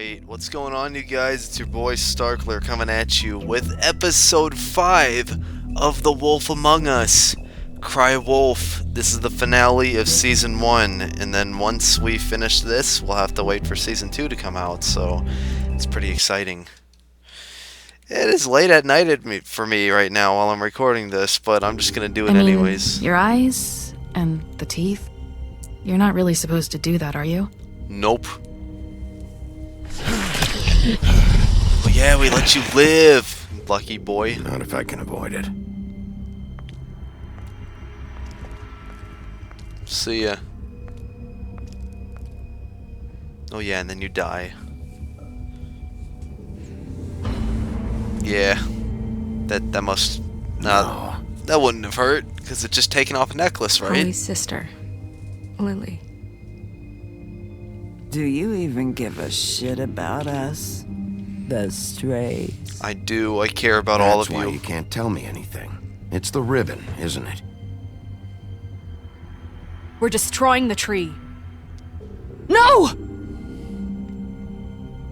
Alright, what's going on, you guys? It's your boy Starkler coming at you with episode 5 of The Wolf Among Us. Cry Wolf. This is the finale of season 1, and then once we finish this, we'll have to wait for season 2 to come out, so it's pretty exciting. It is late at night for me right now while I'm recording this, but I'm just gonna do it anyways. Your eyes and the teeth. You're not really supposed to do that, are you? Nope. Oh yeah, we let you live, lucky boy. Not if I can avoid it. See ya. Oh yeah, and then you die. Yeah. That must... No. That wouldn't have hurt, because it's just taking off a necklace, right? Holly's sister, Lily. Do you even give a shit about us? The strays. I do. I care about all of That's why you. you can't tell me anything. It's the ribbon, isn't it? We're destroying the tree. No!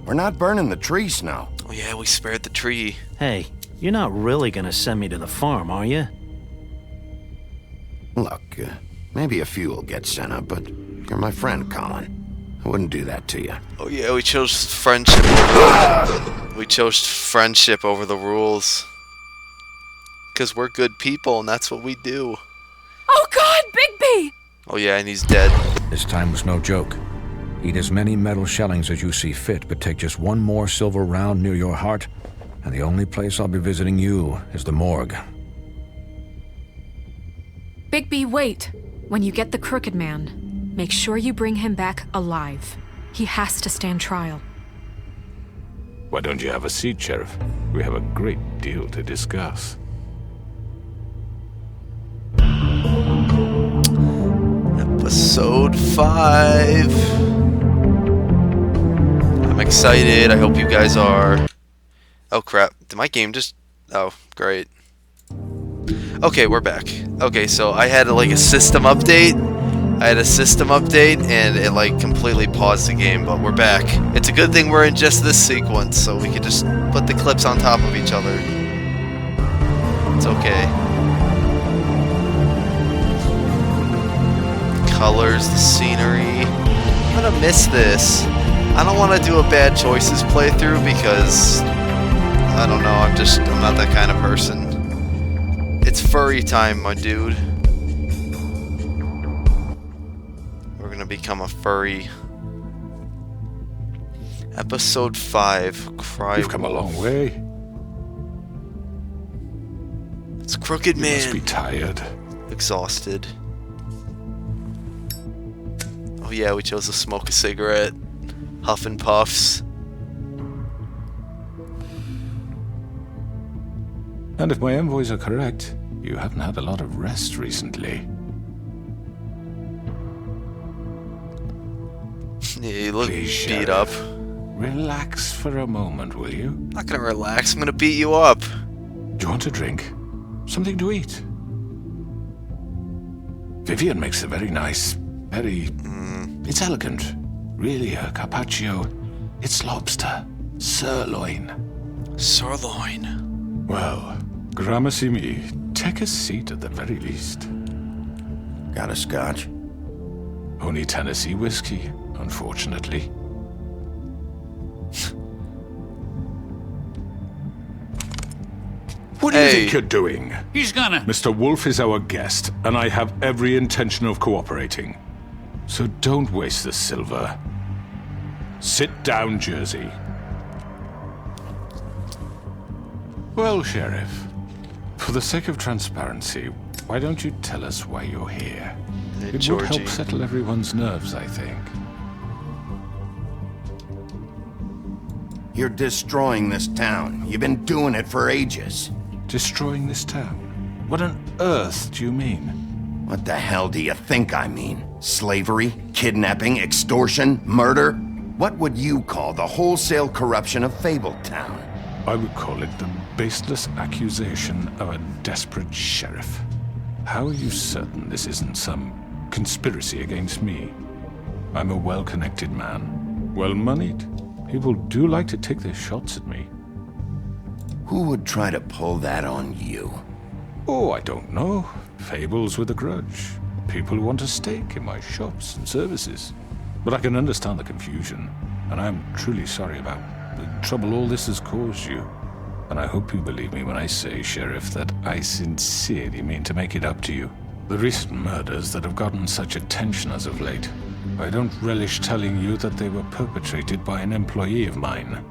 We're not burning the tree, Snow. Oh yeah, we spared the tree. Hey, you're not really gonna send me to the farm, are you? Look, maybe a few will get sent up, but you're my friend, Colin. I wouldn't do that to you. Oh yeah, we chose friendship over we chose friendship over the rules. Because we're good people, and that's what we do. Oh God, Bigby! Oh yeah, and he's dead. This time was no joke. Eat as many metal shellings as you see fit, but take just one more silver round near your heart, and the only place I'll be visiting you is the morgue. Bigby, wait. When you get the Crooked Man, make sure you bring him back alive. He has to stand trial. Why don't you have a seat, Sheriff? We have a great deal to discuss. Episode 5. I'm excited. I hope you guys are. Oh crap. Did my game just... Oh, great. Okay, we're back. Okay, so I had like a system update. And it like completely paused the game, but we're back. It's a good thing we're in just this sequence, so we could just put the clips on top of each other. It's okay. Colors, the scenery. I'm gonna miss this. I don't want to do a bad choices playthrough because I don't know, I'm not that kind of person. It's furry time, my dude. We're gonna become a furry. Episode 5, Cry You've come a long way. It's Crooked Man. You must be tired. Exhausted. Oh yeah, we chose to smoke a cigarette. Huff and puffs. And if my envoys are correct, you haven't had a lot of rest recently. Yeah, you look Please, beat Sheriff. up. Relax for a moment, will you? I'm not gonna relax, I'm gonna beat you up. Do you want a drink? Something to eat? Vivian makes a very nice, It's elegant. Really a carpaccio. It's lobster. Sirloin. Sirloin. Well, gramercy me. Take a seat at the very least. Got a scotch? Only Tennessee whiskey, unfortunately. What do you think you're doing? He's gonna... Mr. Wolf is our guest, and I have every intention of cooperating. So don't waste the silver. Sit down, Jersey. Well, Sheriff, for the sake of transparency, why don't you tell us why you're here? Hey, It would Georgie. help settle everyone's nerves, I think. You're destroying this town. You've been doing it for ages. Destroying this town? What on earth do you mean? What the hell do you think I mean? Slavery, kidnapping, extortion, murder? What would you call the wholesale corruption of Fabletown? I would call it the baseless accusation of a desperate sheriff. How are you certain this isn't some conspiracy against me? I'm a well-connected man, well-moneyed, People do like to take their shots at me. Who would try to pull that on you? Oh, I don't know. Fables with a grudge. People who want a stake in my shops and services. But I can understand the confusion, and I am truly sorry about the trouble all this has caused you. And I hope you believe me when I say, Sheriff, that I sincerely mean to make it up to you. The recent murders that have gotten such attention as of late, I don't relish telling you that they were perpetrated by an employee of mine.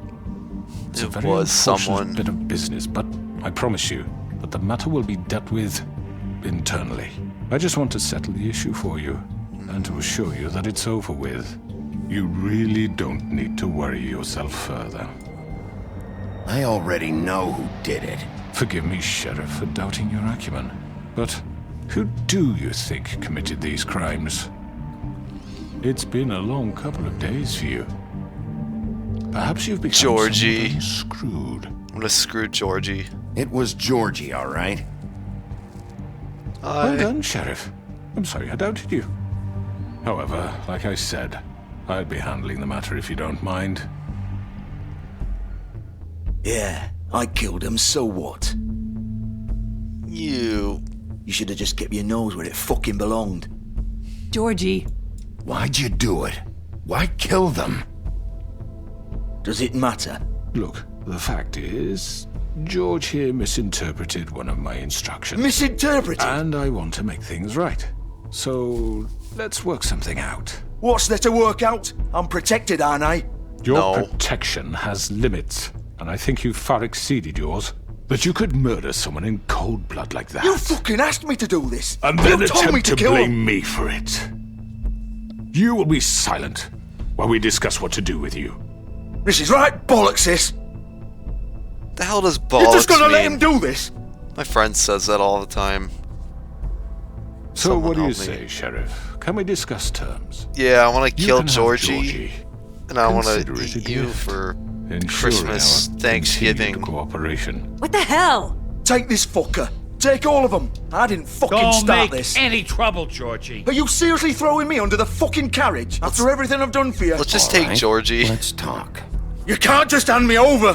It's a very unfortunate bit of business, but I promise you that the matter will be dealt with internally. I just want to settle the issue for you, and to assure you that it's over with. You really don't need to worry yourself further. I already know who did it. Forgive me, Sheriff, for doubting your acumen, but who do you think committed these crimes? It's been a long couple of days for you. Perhaps you've become Georgie. screwed. I'm gonna screw Georgie. It was Georgie, all right? Well done, Sheriff. I'm sorry I doubted you. However, like I said, I'd be handling the matter if you don't mind. Yeah, I killed him, so what? You should have just kept your nose where it fucking belonged. Georgie. Why'd you do it? Why kill them? Does it matter? Look, the fact is, George here misinterpreted one of my instructions. Misinterpreted? And I want to make things right. So, let's work something out. What's there to work out? I'm protected, aren't I? Your protection has limits, and I think you've far exceeded yours. That you could murder someone in cold blood like that. You fucking asked me to do this! And then you told me attempt to to kill blame him. me for it. You will be silent while we discuss what to do with you. This is right bollocks, sis. the hell does bollocks You're just gonna mean? let him do this? My friend says that all the time. So Someone what do you help me. say, Sheriff? Can we discuss terms? Yeah, I want to You kill can have Georgie, and I want Consider to it a eat you gift. for Ensuring Christmas, our Thanksgiving. continued cooperation. What the hell? Take this fucker. Take all of them. I didn't fucking Don't start make this. any trouble, Georgie. Are you seriously throwing me under the fucking carriage after everything I've done for you? Let's just All take right, Georgie. Let's talk. You can't just hand me over.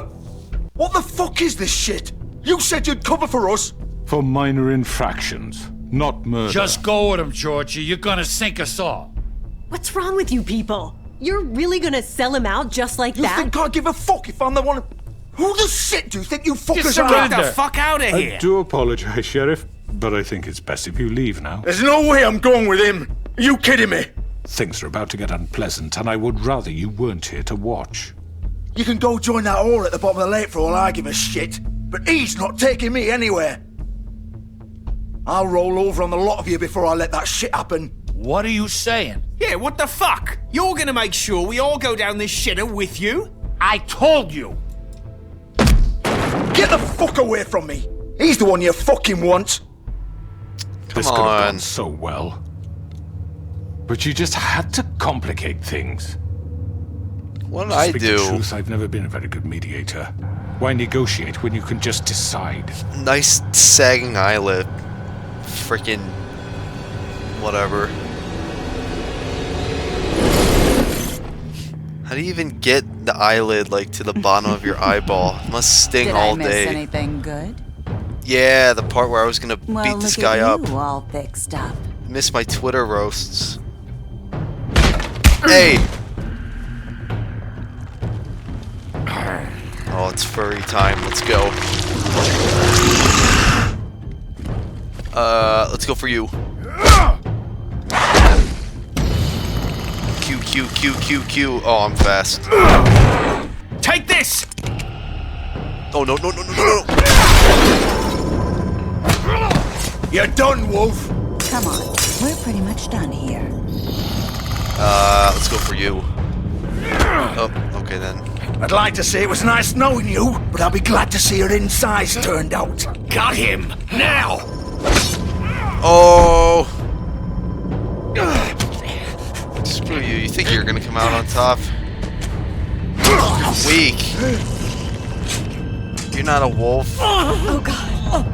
What the fuck is this shit? You said you'd cover for us. For minor infractions, not murder. Just go with him, Georgie. You're gonna sink us all. What's wrong with you people? You're really gonna sell him out just like You that? think I give a fuck if I'm the one? Who the shit do you think you fuckers Just are? get the fuck out of I do apologize, Sheriff, but I think it's best if you leave now. There's no way I'm going with him. Are you kidding me? Things are about to get unpleasant, and I would rather you weren't here to watch. You can go join that whore at the bottom of the lake for all I give a shit. But he's not taking me anywhere. I'll roll over on the lot of you before I let that shit happen. What are you saying? Yeah, what the fuck? You're gonna make sure we all go down this shitter with you? I told you. Get the fuck away from me. He's the one you fucking want. This could have gone so well. But you just had to complicate things. What did To I speak do? the truth, I've never been a very good mediator. Why negotiate when you can just decide? Nice sagging eyelid. Freaking whatever. How do you even get the eyelid like to the bottom of your eyeball? It must sting Did all I miss day. anything good? Yeah, the part where I was gonna Well, beat this look guy at up. you all fixed up. Miss my Twitter roasts. Hey! Oh, it's furry time. Let's go. Let's go for you. Q, Q, Q, Q, Q. Oh, I'm fast. Take this! Oh, no, no, no, no, no, no. You're done, Wolf. Come on, we're pretty much done here. Let's go for you. Oh, okay then. I'd like to say it was nice knowing you, but I'll be glad to see your insides turned out. Got him! Now! Oh! Screw you. You think you're gonna come out on top? You're weak. You're not a wolf. Oh god.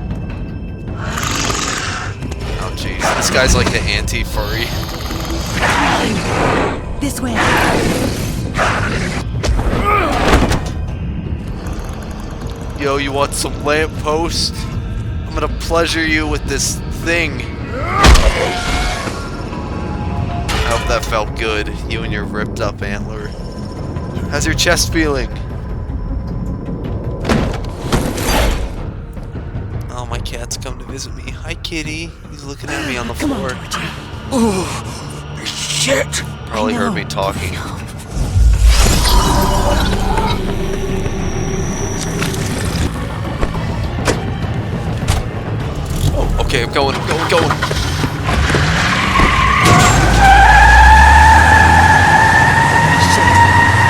Oh jeez. This guy's like the anti-furry. This way. Yo, you want some lamppost? I'm gonna pleasure you with this thing. I hope that felt good, you and your ripped up antler. How's your chest feeling? Oh, my cat's come to visit me. Hi, kitty. He's looking at me on the floor. Oh, shit! Probably heard me talking. Oh, okay, I'm going.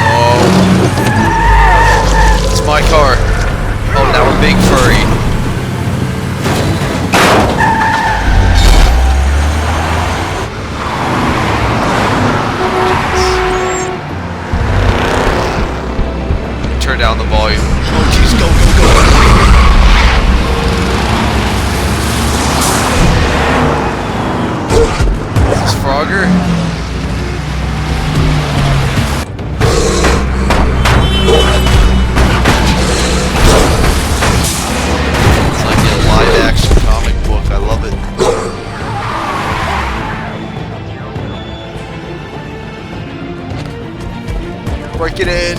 Oh. It's my car. Oh, now we're big furry. Turn down the volume. Oh jeez, go. Is this Frogger? It's like a live action comic book, I love it. Break it in.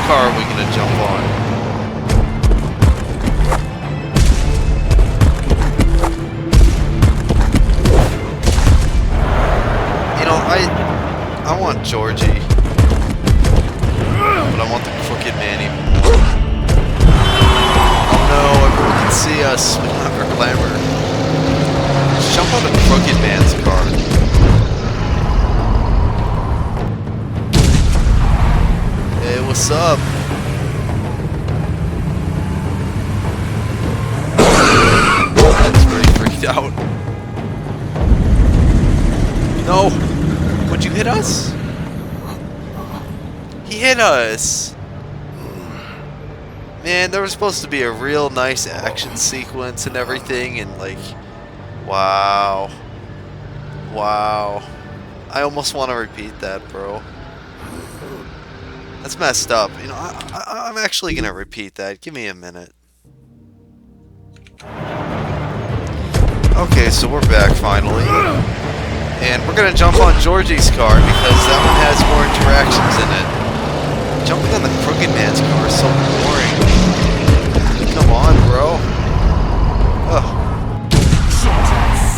Car are we gonna jump on? You know, I want Georgie, but I want the Crooked Man even more. Oh no, everyone can see us. We don't have our glamour. Let's jump on the Crooked Man's car. Hey, what's up? That's pretty freaked out. No! Would you hit us? He hit us! Man, there was supposed to be a real nice action sequence and everything, and like... Wow. Wow. I almost want to repeat that, bro. That's messed up. You know, I'm actually gonna repeat that. Give me a minute. Okay, so we're back finally. And we're gonna jump on Georgie's car because that one has more interactions in it. Jumping on the Crooked Man's car is so boring. Come on, bro. Ugh.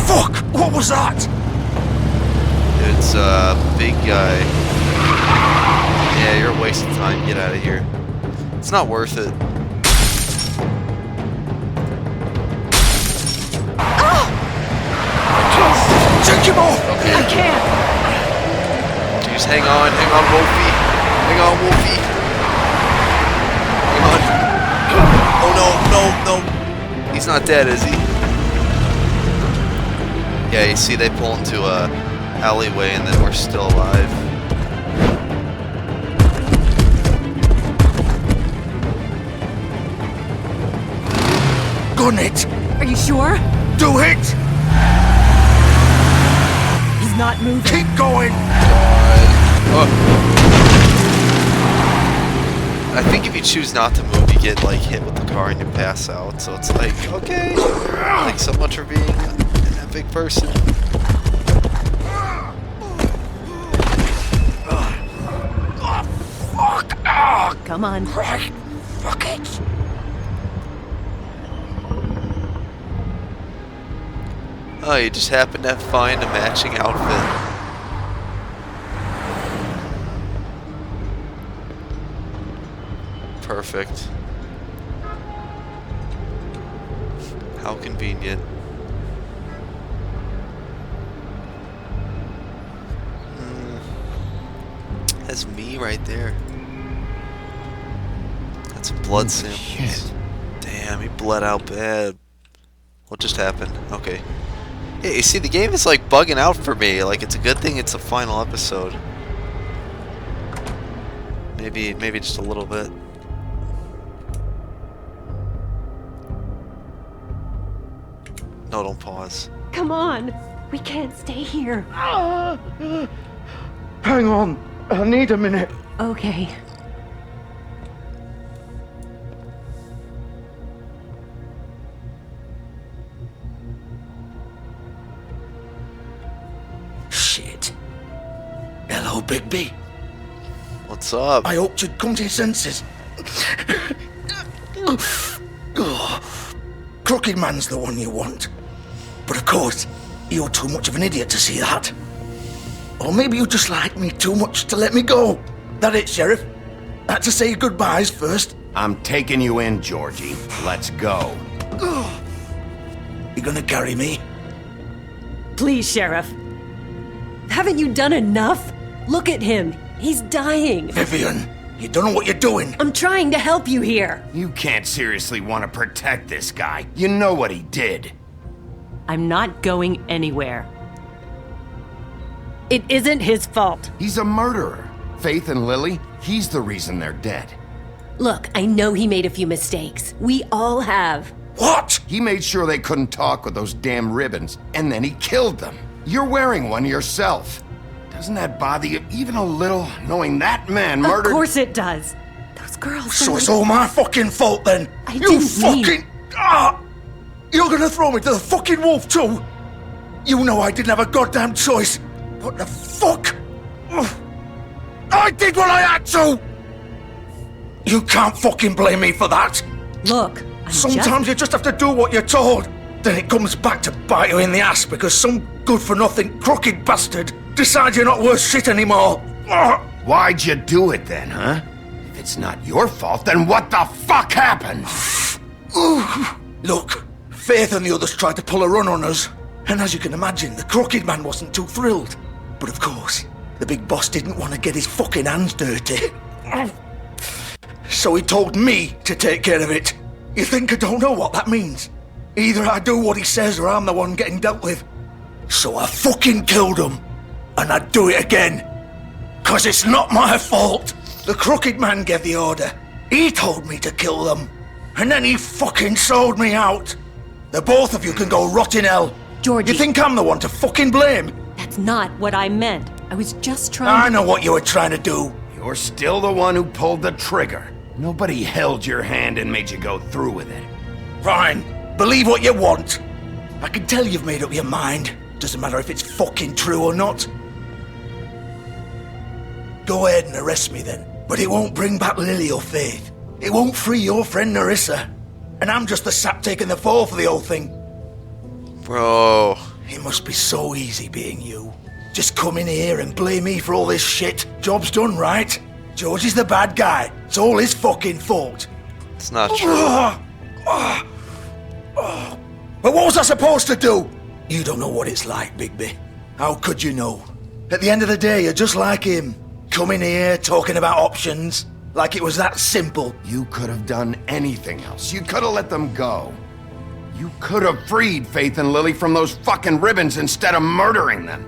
Fuck! What was that? It's a big guy. Yeah, you're a waste of time. Get out of here. It's not worth it. Take him off! Okay. I can't. Jeez, hang on, Wolfie. Hang on, Wolfie. Hang on. Oh no. He's not dead, is he? Yeah, you see, they pull into a alleyway and then we're still alive. Gun it! Are you sure? Do it! He's not moving. Keep going! I think if you choose not to move, you get like hit with the car and you pass out. So it's like, okay, thanks so much for being an epic person. Fuck! Come on. Right. Fuck it! Oh, you just happen to find a matching outfit. Perfect. How convenient. That's me right there. That's blood samples. Shit. Damn, he bled out bad. What just happened? Okay. Yeah, you see, the game is like bugging out for me. Like, it's a good thing it's a final episode. Maybe just a little bit. No, don't pause. Come on. We can't stay here. Hang on. I need a minute. Okay. Shit. Hello, Bigby. What's up? I hoped you'd come to your senses. Crooked Man's the one you want. But of course, you're too much of an idiot to see that. Or maybe you just like me too much to let me go. That it, Sheriff? Had to say goodbyes first. I'm taking you in, Georgie. Let's go. You gonna carry me? Please, Sheriff. Haven't you done enough? Look at him. He's dying. Vivian, you don't know what you're doing. I'm trying to help you here. You can't seriously want to protect this guy. You know what he did. I'm not going anywhere. It isn't his fault. He's a murderer. Faith and Lily, he's the reason they're dead. Look, I know he made a few mistakes. We all have. What? He made sure they couldn't talk with those damn ribbons, and then he killed them. You're wearing one yourself. Doesn't that bother you even a little, knowing that man murdered— Of course it does. Those girls— So it's all my fucking fault then? You didn't fucking— mean— You're gonna throw me to the fucking wolf too? You know I didn't have a goddamn choice. What the fuck? I did what I had to! You can't fucking blame me for that. Look, Sometimes you just have to do what you're told. Then it comes back to bite you in the ass because some good-for-nothing crooked bastard decides you're not worth shit anymore. Why'd you do it then, huh? If it's not your fault, then what the fuck happened? Look, Faith and the others tried to pull a run on us. And as you can imagine, the Crooked Man wasn't too thrilled. But of course, the big boss didn't want to get his fucking hands dirty. So he told me to take care of it. You think I don't know what that means? Either I do what he says or I'm the one getting dealt with. So I fucking killed him. And I'd do it again. 'Cause it's not my fault. The Crooked Man gave the order. He told me to kill them. And then he fucking sold me out. The both of you can go rot in hell. Georgie. You think I'm the one to fucking blame? That's not what I meant. I was just trying I know what you were trying to do. You're still the one who pulled the trigger. Nobody held your hand and made you go through with it. Fine. Believe what you want. I can tell you've made up your mind. Doesn't matter if it's fucking true or not. Go ahead and arrest me then. But it won't bring back Lily or Faith. It won't free your friend Narissa. And I'm just the sap taking the fall for the whole thing. Bro. It must be so easy being you. Just come in here and blame me for all this shit. Job's done, right? George is the bad guy. It's all his fucking fault. It's not true. But what was I supposed to do? You don't know what it's like, Bigby. How could you know? At the end of the day, you're just like him. Coming here, talking about options. Like it was that simple. You could have done anything else. You could have let them go. You could have freed Faith and Lily from those fucking ribbons instead of murdering them.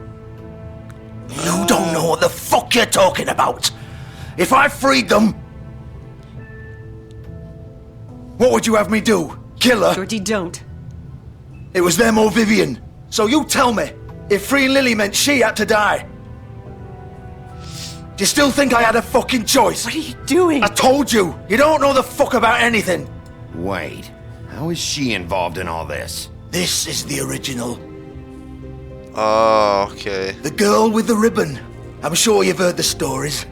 You don't know what the fuck you're talking about. If I freed them... What would you have me do? Kill her? Georgie, don't. It was them or Vivian. So you tell me, if freeing Lily meant she had to die. Do you still think I had a fucking choice? What are you doing? I told you, you don't know the fuck about anything. Wait, how is she involved in all this? This is the original. Oh, okay. The girl with the ribbon. I'm sure you've heard the stories.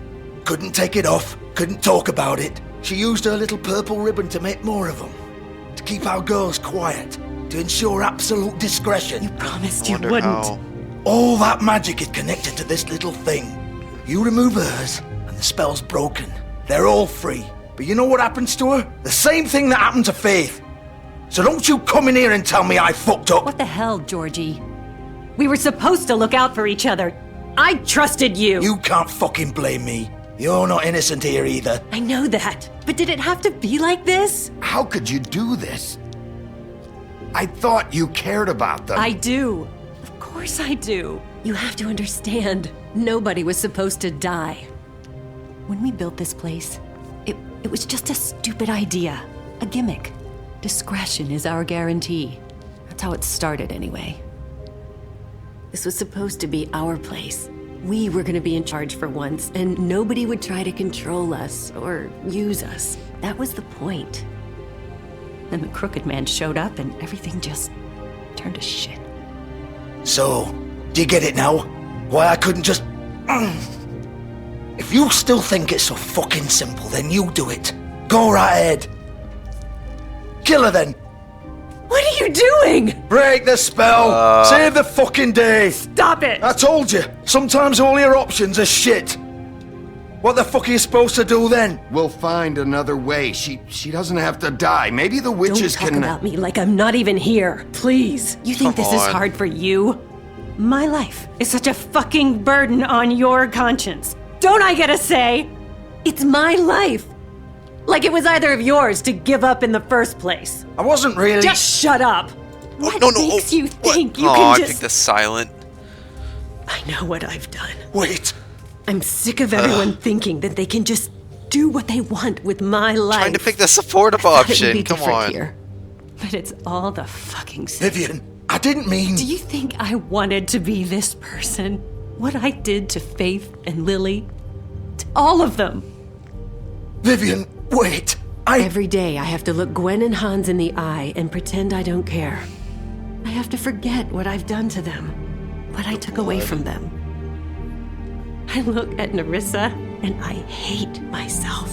Couldn't take it off, couldn't talk about it. She used her little purple ribbon to make more of them. To keep our girls quiet. To ensure absolute discretion. You promised you Wonder wouldn't. how. All that magic is connected to this little thing. You remove hers, and the spell's broken. They're all free. But you know what happens to her? The same thing that happened to Faith. So don't you come in here and tell me I fucked up. What the hell, Georgie? We were supposed to look out for each other. I trusted you. You can't fucking blame me. You're not innocent here either. I know that. But did it have to be like this? How could you do this? I thought you cared about them. I do. Of course I do. You have to understand. Nobody was supposed to die. When we built this place, it was just a stupid idea. A gimmick. Discretion is our guarantee. That's how it started anyway. This was supposed to be our place. We were gonna be in charge for once, and nobody would try to control us or use us. That was the point. Then the Crooked Man showed up and everything just turned to shit. So, do you get it now? Why I couldn't just... If you still think it's so fucking simple, then you do it. Go right ahead. Kill her then. What are you doing? Break the spell. Save the fucking day. Stop it. I told you. Sometimes all your options are shit. What the fuck are you supposed to do then? We'll find another way. She doesn't have to die. Maybe the witches Don't talk can... about me like I'm not even here. Please. You think this is hard for you? My life is such a fucking burden on your conscience. Don't I get a say? It's my life. Like it was either of yours to give up in the first place. I wasn't really... Just shut up. What makes you think you I can just... picked the silent. I know what I've done. Wait. I'm sick of everyone thinking that they can just do what they want with my life. Trying to pick the supportive It would option. be Come different on. here. But it's all the fucking same. Vivian, I didn't mean... Do you think I wanted to be this person? What I did to Faith and Lily? To all of them. Vivian, wait. Every day I have to look Gwen and Hans in the eye and pretend I don't care. I have to forget what I've done to them. What I took away from them. I look at Nerissa and I hate myself.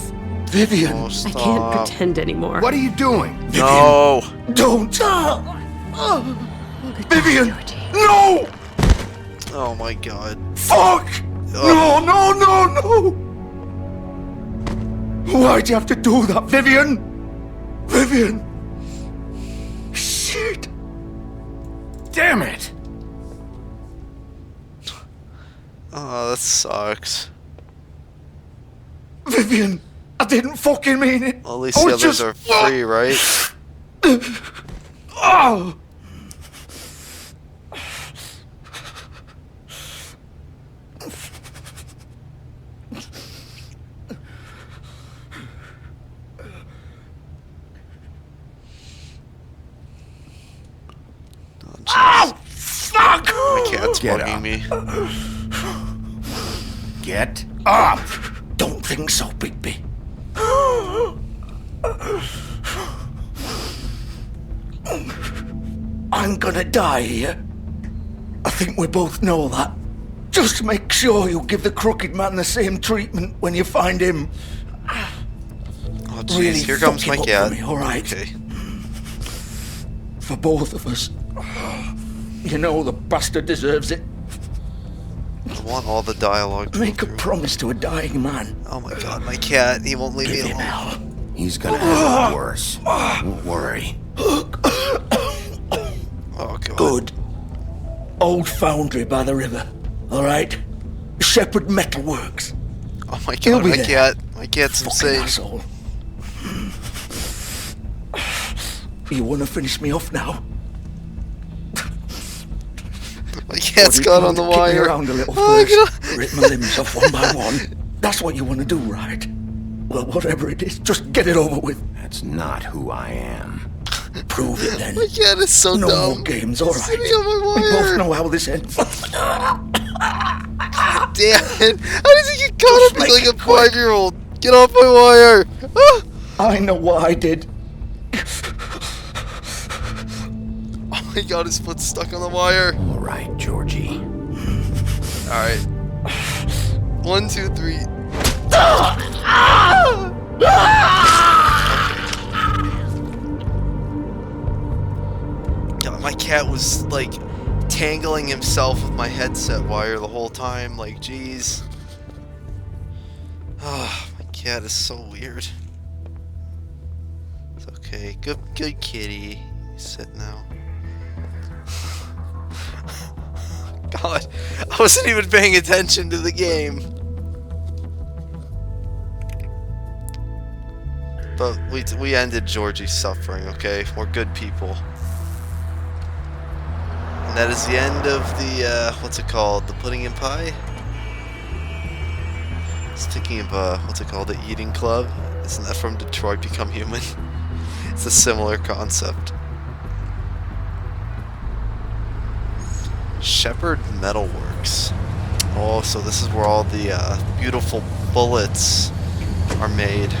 Vivian. I can't pretend anymore. What are you doing? No. Don't. Vivian. No. Oh my god. Fuck. No, no, no, no. Why'd you have to do that, Vivian? Vivian. Shit. Damn it. Oh, that sucks. Vivian, I didn't fucking mean it. Well, at least the others are free, right? Oh. Oh, fuck! My cat's Get bugging up. me. Get up! Don't think so, Bigby. I'm gonna die here. I think we both know that. Just make sure you give the Crooked Man the same treatment when you find him. Oh, jeez, Really here comes fuck my him up cat. for me, all right? Okay. For both of us. You know the bastard deserves it. I want all the dialogue to Make go a through. promise to a dying man. Oh my god, my cat. He won't leave me Give him alone. hell. He's gonna have it worse. Don't worry. Oh god. Good. Old foundry by the river. Alright? Shepherd Metalworks. Oh my He'll god, be my there. cat. My cat's Fucking insane. asshole. You wanna finish me off now? My cat's Or do you got want on the to kick me wire. around a little Oh my first, god. rip my limbs off one by one. That's what you want to do, right? Well, whatever it is, just get it over with. That's not who I am. Prove it then. My cat is so No dumb. more games, all right. Sitting on my We wire. both know how this ends. Damn it. How does he get caught up make like a it quick. 5-year-old? Get off my wire. Ah! I know what I did. Oh my god, his foot's stuck on the wire. All right, Georgie. Alright. 1, 2, 3. God, my cat was like tangling himself with my headset wire the whole time. Like, jeez. Oh, my cat is so weird. It's okay. Good kitty. Sit now. God, I wasn't even paying attention to the game. But we ended Georgie's suffering, okay? We're good people. And that is the end of the, what's it called? The Pudding and Pie? I was thinking of, what's it called? The Eating Club? Isn't that from Detroit Become Human? It's a similar concept. Shepherd Metalworks. Oh, so this is where all the beautiful bullets are made.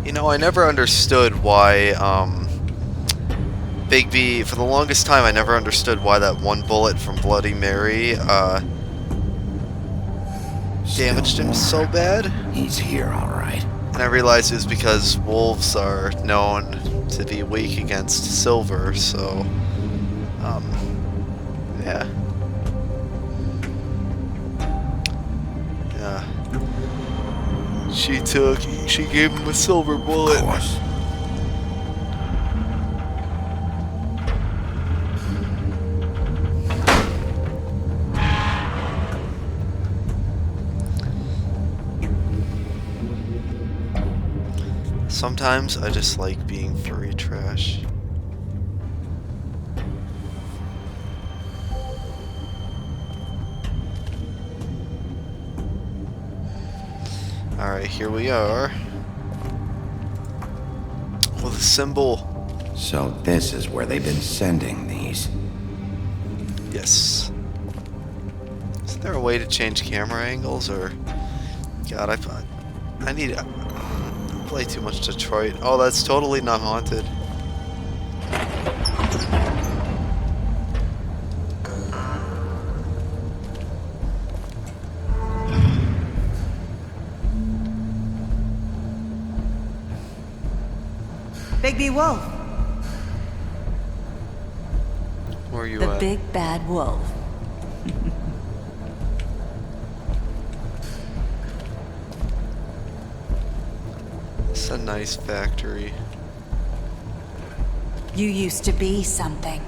You know, I never understood why Bigby, for the longest time, I never understood why that one bullet from Bloody Mary damaged him so bad. He's here, all right. And I realized it was because wolves are known to be weak against silver, so, yeah. Yeah. She gave him a silver bullet. Of course. Sometimes I just like being furry trash. Alright, here we are. Oh, the symbol. So this is where they've been sending these. Yes. Isn't there a way to change camera angles, or... God, I need... I play too much Detroit. Oh, that's totally not haunted. Bigby Wolf. Where are you The at? big bad wolf. It's a nice factory. You used to be something.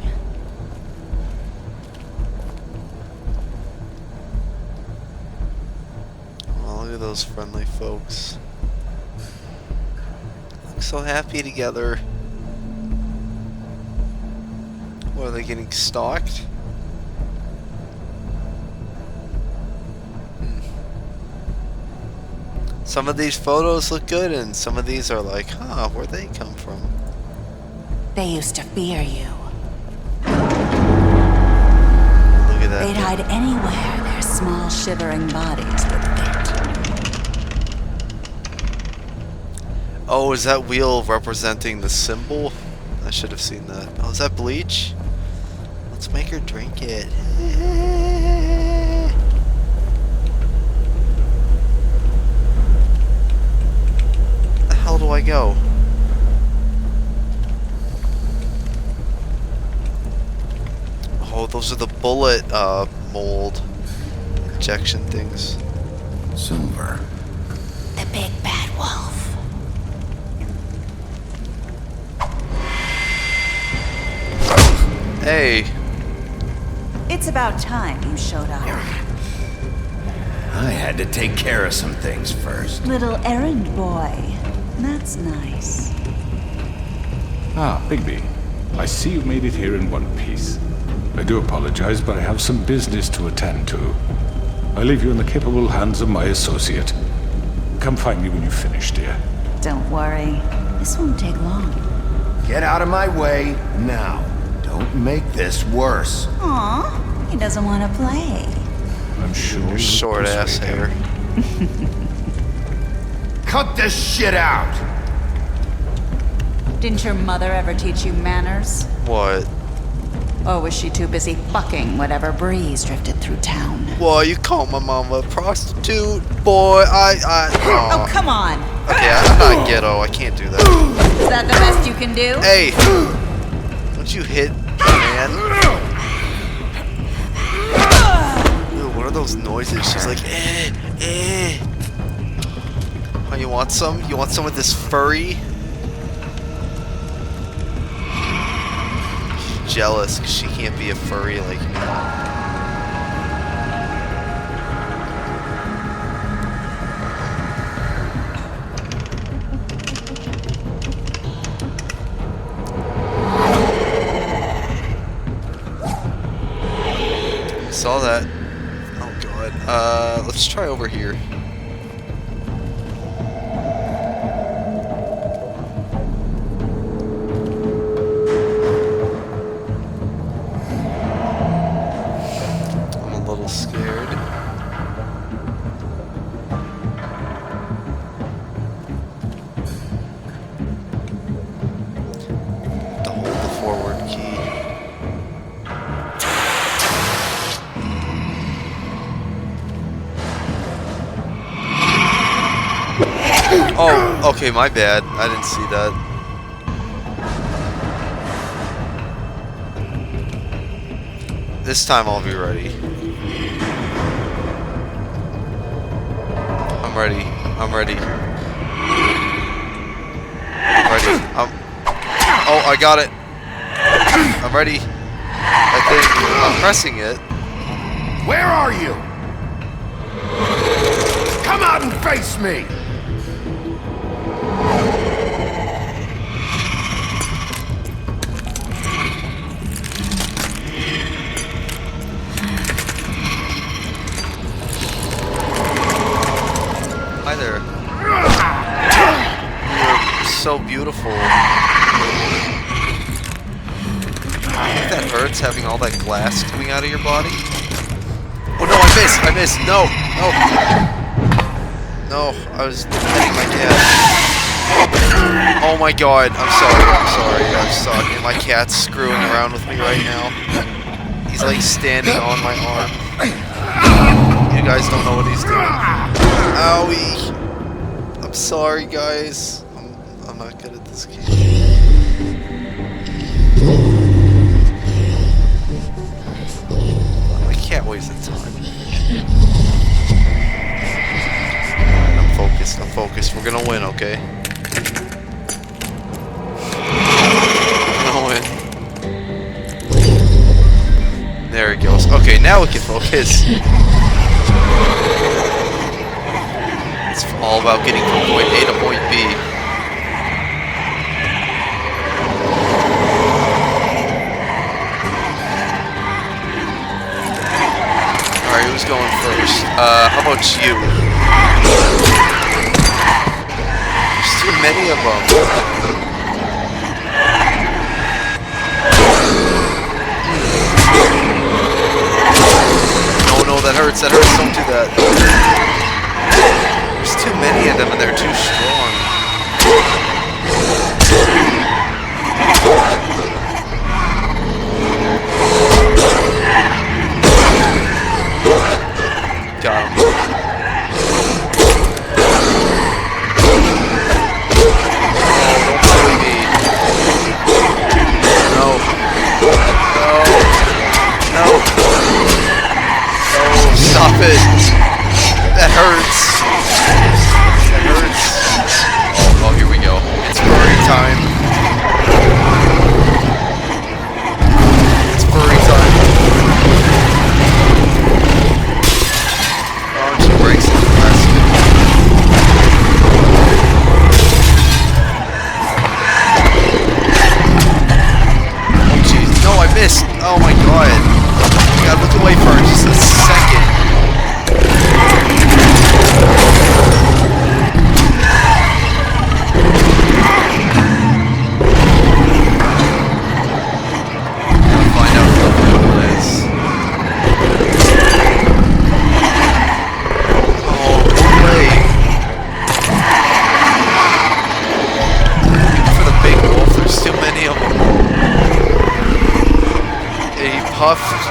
Oh, look at those friendly folks. Look so happy together. What, are they getting stalked? Some of these photos look good, and some of these are like, huh, where'd they come from? They used to fear you. Look at that. They'd hide anywhere their small shivering bodies would fit. Oh, is that wheel representing the symbol? I should have seen that. Oh, is that bleach? Let's make her drink it. The hell do I go? Oh, those are the bullet mold injection things. Silver. The big bad wolf. Hey. It's about time you showed up. I had to take care of some things first. Little errand boy. That's nice. Ah, Bigby. I see you made it here in one piece. I do apologize, but I have some business to attend to. I leave you in the capable hands of my associate. Come find me when you finish, dear. Don't worry. This won't take long. Get out of my way now. Don't make this worse. Aw, he doesn't want to play. I'm sure Your short ass hair. Cut this shit out! Didn't your mother ever teach you manners? What? Or was she too busy fucking whatever breeze drifted through town? Whoa, you call my mama a prostitute? Boy, Oh, come on! Okay, I'm not ghetto. I can't do that. Is that the best you can do? Hey! Don't you hit, man? Ew, what are those noises? She's like, eh. Oh, you want some? You want some of this furry? She's jealous because she can't be a furry like me. Saw that. Oh god. Let's try over here. Oh, okay, my bad. I didn't see that. This time I'll be ready. I'm ready. I'm ready. I'm ready. Oh, I got it. I'm ready. I think I'm pressing it. Where are you? Come out and face me! Hi there. You're so beautiful. I think that hurts having all that glass coming out of your body. Oh no, I missed, no, no, I was hitting my cat. Oh my god, I'm sorry, I suck, and my cat's screwing around with me right now. He's like standing on my arm. You guys don't know what he's doing. Owie! I'm sorry, guys. I'm not good at this game. My cat weighs a ton. I'm focused. We're gonna win, okay? We're gonna win. There he goes. Okay, now we can focus. It's all about getting from point A to point B. Alright, who's going first? How about you? There's too many of them. No, that hurts, don't do that. There's too many of them and they're too strong. Got him. Stop it! That hurts! That hurts! Oh, here we go. It's furry time. It's furry time. Oh, she breaks it fast. Oh, jeez. No, I missed! Oh my god. I gotta look away for just a second. Find out what the goal is. Oh, go away. For the big wolf, there's too many of them. And he puffed.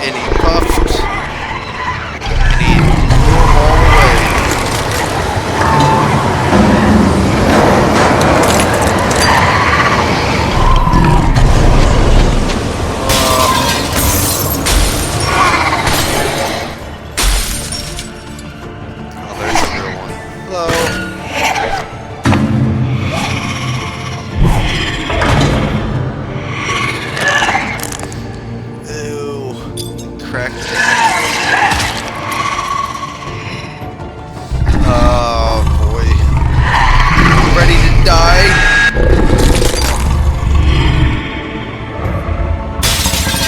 And he puffed. And he blew them all away. Oh, there's a real one. Hello. Cracked. Oh boy. Ready to die?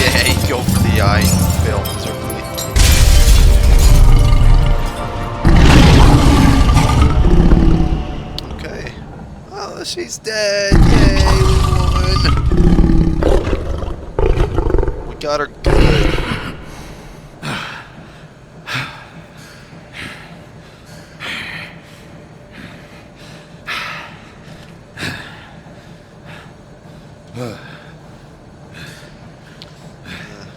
Yeah, you go for the eye and fail miserably. Okay. Oh, she's dead. Yay, we won. We got her good.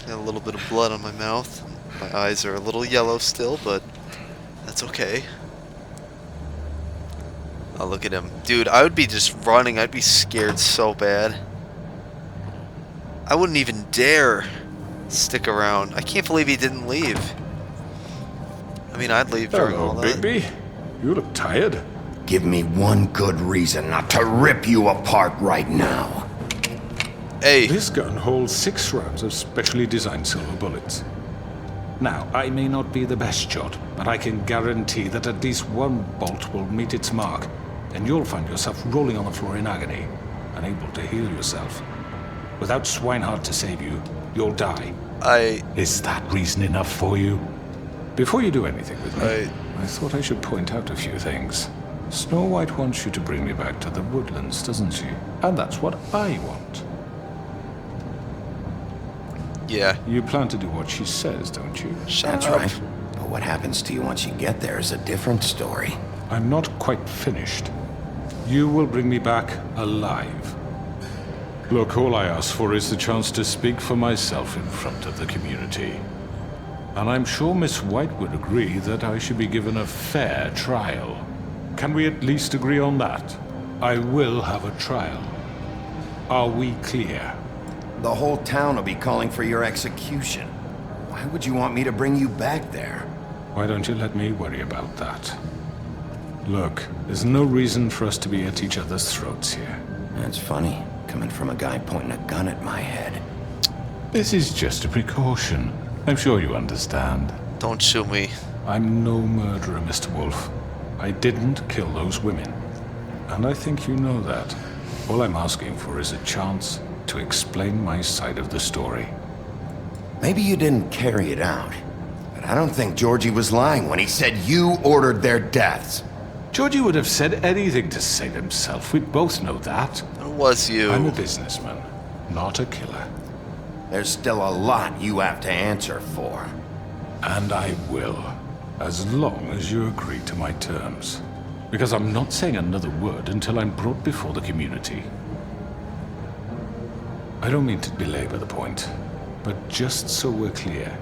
Got a little bit of blood on my mouth. My eyes are a little yellow still, but that's okay. Oh, look at him. Dude, I would be just running. I'd be scared so bad. I wouldn't even dare stick around. I can't believe he didn't leave. I mean, I'd leave during all that. Bigby. You look tired. Give me one good reason not to rip you apart right now. Hey. This gun holds 6 rounds of specially designed silver bullets. Now, I may not be the best shot, but I can guarantee that at least one bolt will meet its mark, and you'll find yourself rolling on the floor in agony, unable to heal yourself. Without Swinehart to save you, you'll die. Is that reason enough for you? Before you do anything with me, I thought I should point out a few things. Snow White wants you to bring me back to the woodlands, doesn't she? And that's what I want. Yeah. You plan to do what she says, don't you? That's right. But what happens to you once you get there is a different story. I'm not quite finished. You will bring me back alive. Look, all I ask for is the chance to speak for myself in front of the community. And I'm sure Miss White would agree that I should be given a fair trial. Can we at least agree on that? I will have a trial. Are we clear? The whole town will be calling for your execution. Why would you want me to bring you back there? Why don't you let me worry about that? Look, there's no reason for us to be at each other's throats here. That's funny, coming from a guy pointing a gun at my head. This is just a precaution. I'm sure you understand. Don't shoot me. I'm no murderer, Mr. Wolf. I didn't kill those women. And I think you know that. All I'm asking for is a chance to explain my side of the story. Maybe you didn't carry it out, but I don't think Georgie was lying when he said you ordered their deaths. Georgie would have said anything to save himself. We both know that. It was you. I'm a businessman, not a killer. There's still a lot you have to answer for. And I will, as long as you agree to my terms. Because I'm not saying another word until I'm brought before the community. I don't mean to belabor the point, but just so we're clear,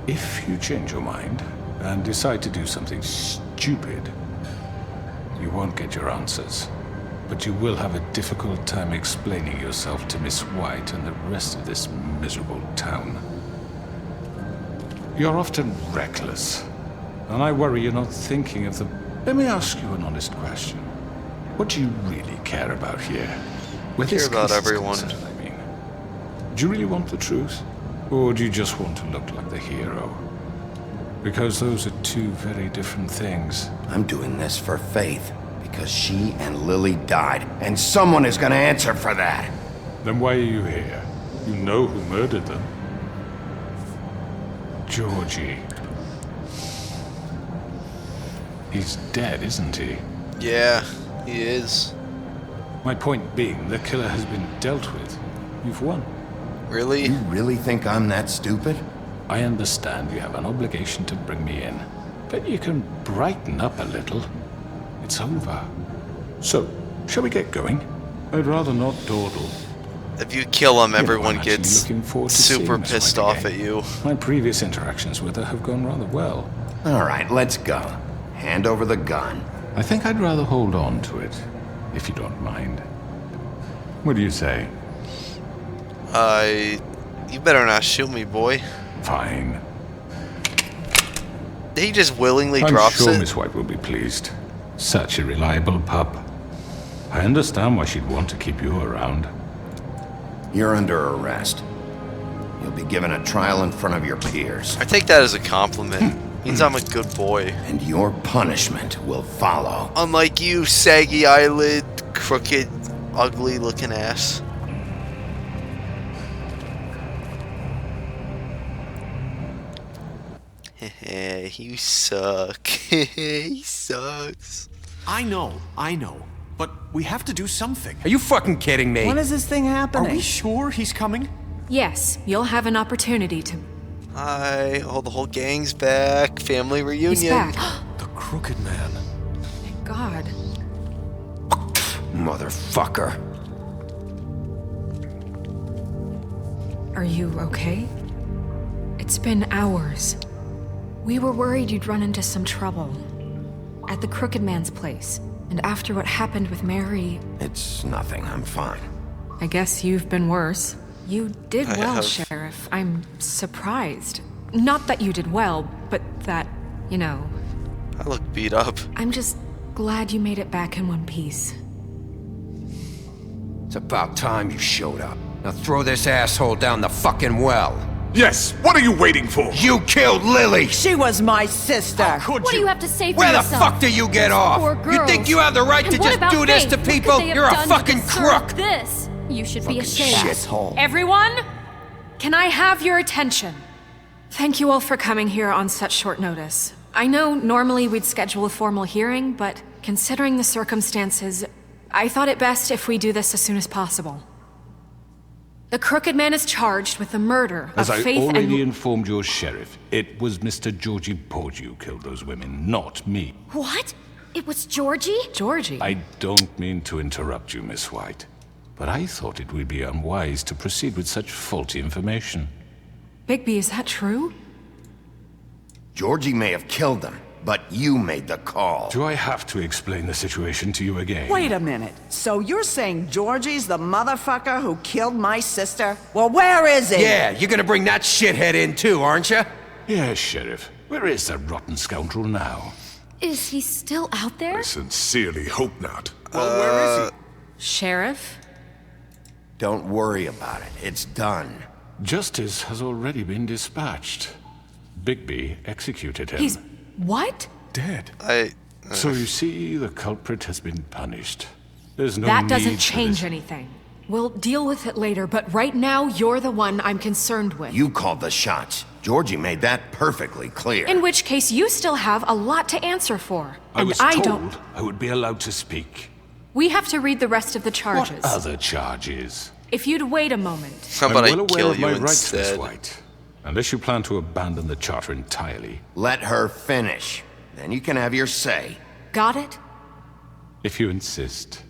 if you change your mind and decide to do something stupid, you won't get your answers. But you will have a difficult time explaining yourself to Miss White and the rest of this miserable town. You're often reckless, and I worry you're not thinking of the... Let me ask you an honest question. What do you really care about here? I care about everyone. Do you really want the truth? Or do you just want to look like the hero? Because those are 2 very different things. I'm doing this for Faith, because she and Lily died, and someone is gonna answer for that. Then why are you here? You know who murdered them. Georgie. He's dead, isn't he? Yeah, he is. My point being, the killer has been dealt with. You've won. Really? You really think I'm that stupid? I understand you have an obligation to bring me in, but you can brighten up a little. It's over. So, shall we get going? I'd rather not dawdle. If you kill him, everyone I'm gets looking forward to super seeing Miss pissed White off again. at you. My previous interactions with her have gone rather well. All right, let's go. Hand over the gun. I think I'd rather hold on to it, if you don't mind. What do you say? You better not shoot me, boy. Fine. He just willingly I'm drops sure it. Miss White will be pleased. Such a reliable pup. I understand why she'd want to keep you around. You're under arrest. You'll be given a trial in front of your peers. I take that as a compliment. Means I'm a good boy. And your punishment will follow. Unlike you, saggy eyelid, crooked, ugly looking ass. You suck. He sucks. I know. But we have to do something. Are you fucking kidding me? When is this thing happening? Are we sure he's coming? Yes, you'll have an opportunity to... Hi. Oh, the whole gang's back. Family reunion. He's back. The Crooked Man. Thank God. Motherfucker. Are you okay? It's been hours. We were worried you'd run into some trouble. At the Crooked Man's place. And after what happened with Mary, It's nothing. I'm fine. I guess you've been worse. You did I well, have. Sheriff. I'm surprised. Not that you did well, but that, you know, I look beat up. I'm just glad you made it back in one piece. It's about time you showed up. Now throw this asshole down the fucking well. Yes, what are you waiting for? You killed Lily! She was my sister. What do you have to say for Where the yourself? fuck do you get off? Poor You girls. think you have the right And to what just about do this Faith? to What could people? they have You're a done to fucking deserve crook! This. You should be ashamed. Shithole. Everyone, can I have your attention? Thank you all for coming here on such short notice. I know normally we'd schedule a formal hearing, but considering the circumstances, I thought it best if we do this as soon as possible. The Crooked Man is charged with the murder As of I Faith already and... informed your sheriff, it was Mr. Georgie Porgy who killed those women, not me. What? It was Georgie? Georgie? I don't mean to interrupt you, Miss White, but I thought it would be unwise to proceed with such faulty information. Bigby, is that true? Georgie may have killed them, but you made the call. Do I have to explain the situation to you again? Wait a minute. So you're saying Georgie's the motherfucker who killed my sister? Well, where is he? Yeah, you're gonna bring that shithead in too, aren't you? Yes, Sheriff. Where is that rotten scoundrel now? Is he still out there? I sincerely hope not. Well, where is he? Sheriff? Don't worry about it. It's done. Justice has already been dispatched. Bigby executed him. He's... what? Dead. I... So you see, the culprit has been punished. There's no That need doesn't for change this. anything. We'll deal with it later, but right now, you're the one I'm concerned with. You called the shots. Georgie made that perfectly clear. In which case, you still have a lot to answer for. I And was told don't... I would be allowed to speak. We have to read the rest of the charges. What other charges? If you'd wait a moment. How about I'm well I aware kill of you my rights, Miss instead? White. Unless you plan to abandon the charter entirely. Let her finish. Then you can have your say. Got it? If you insist.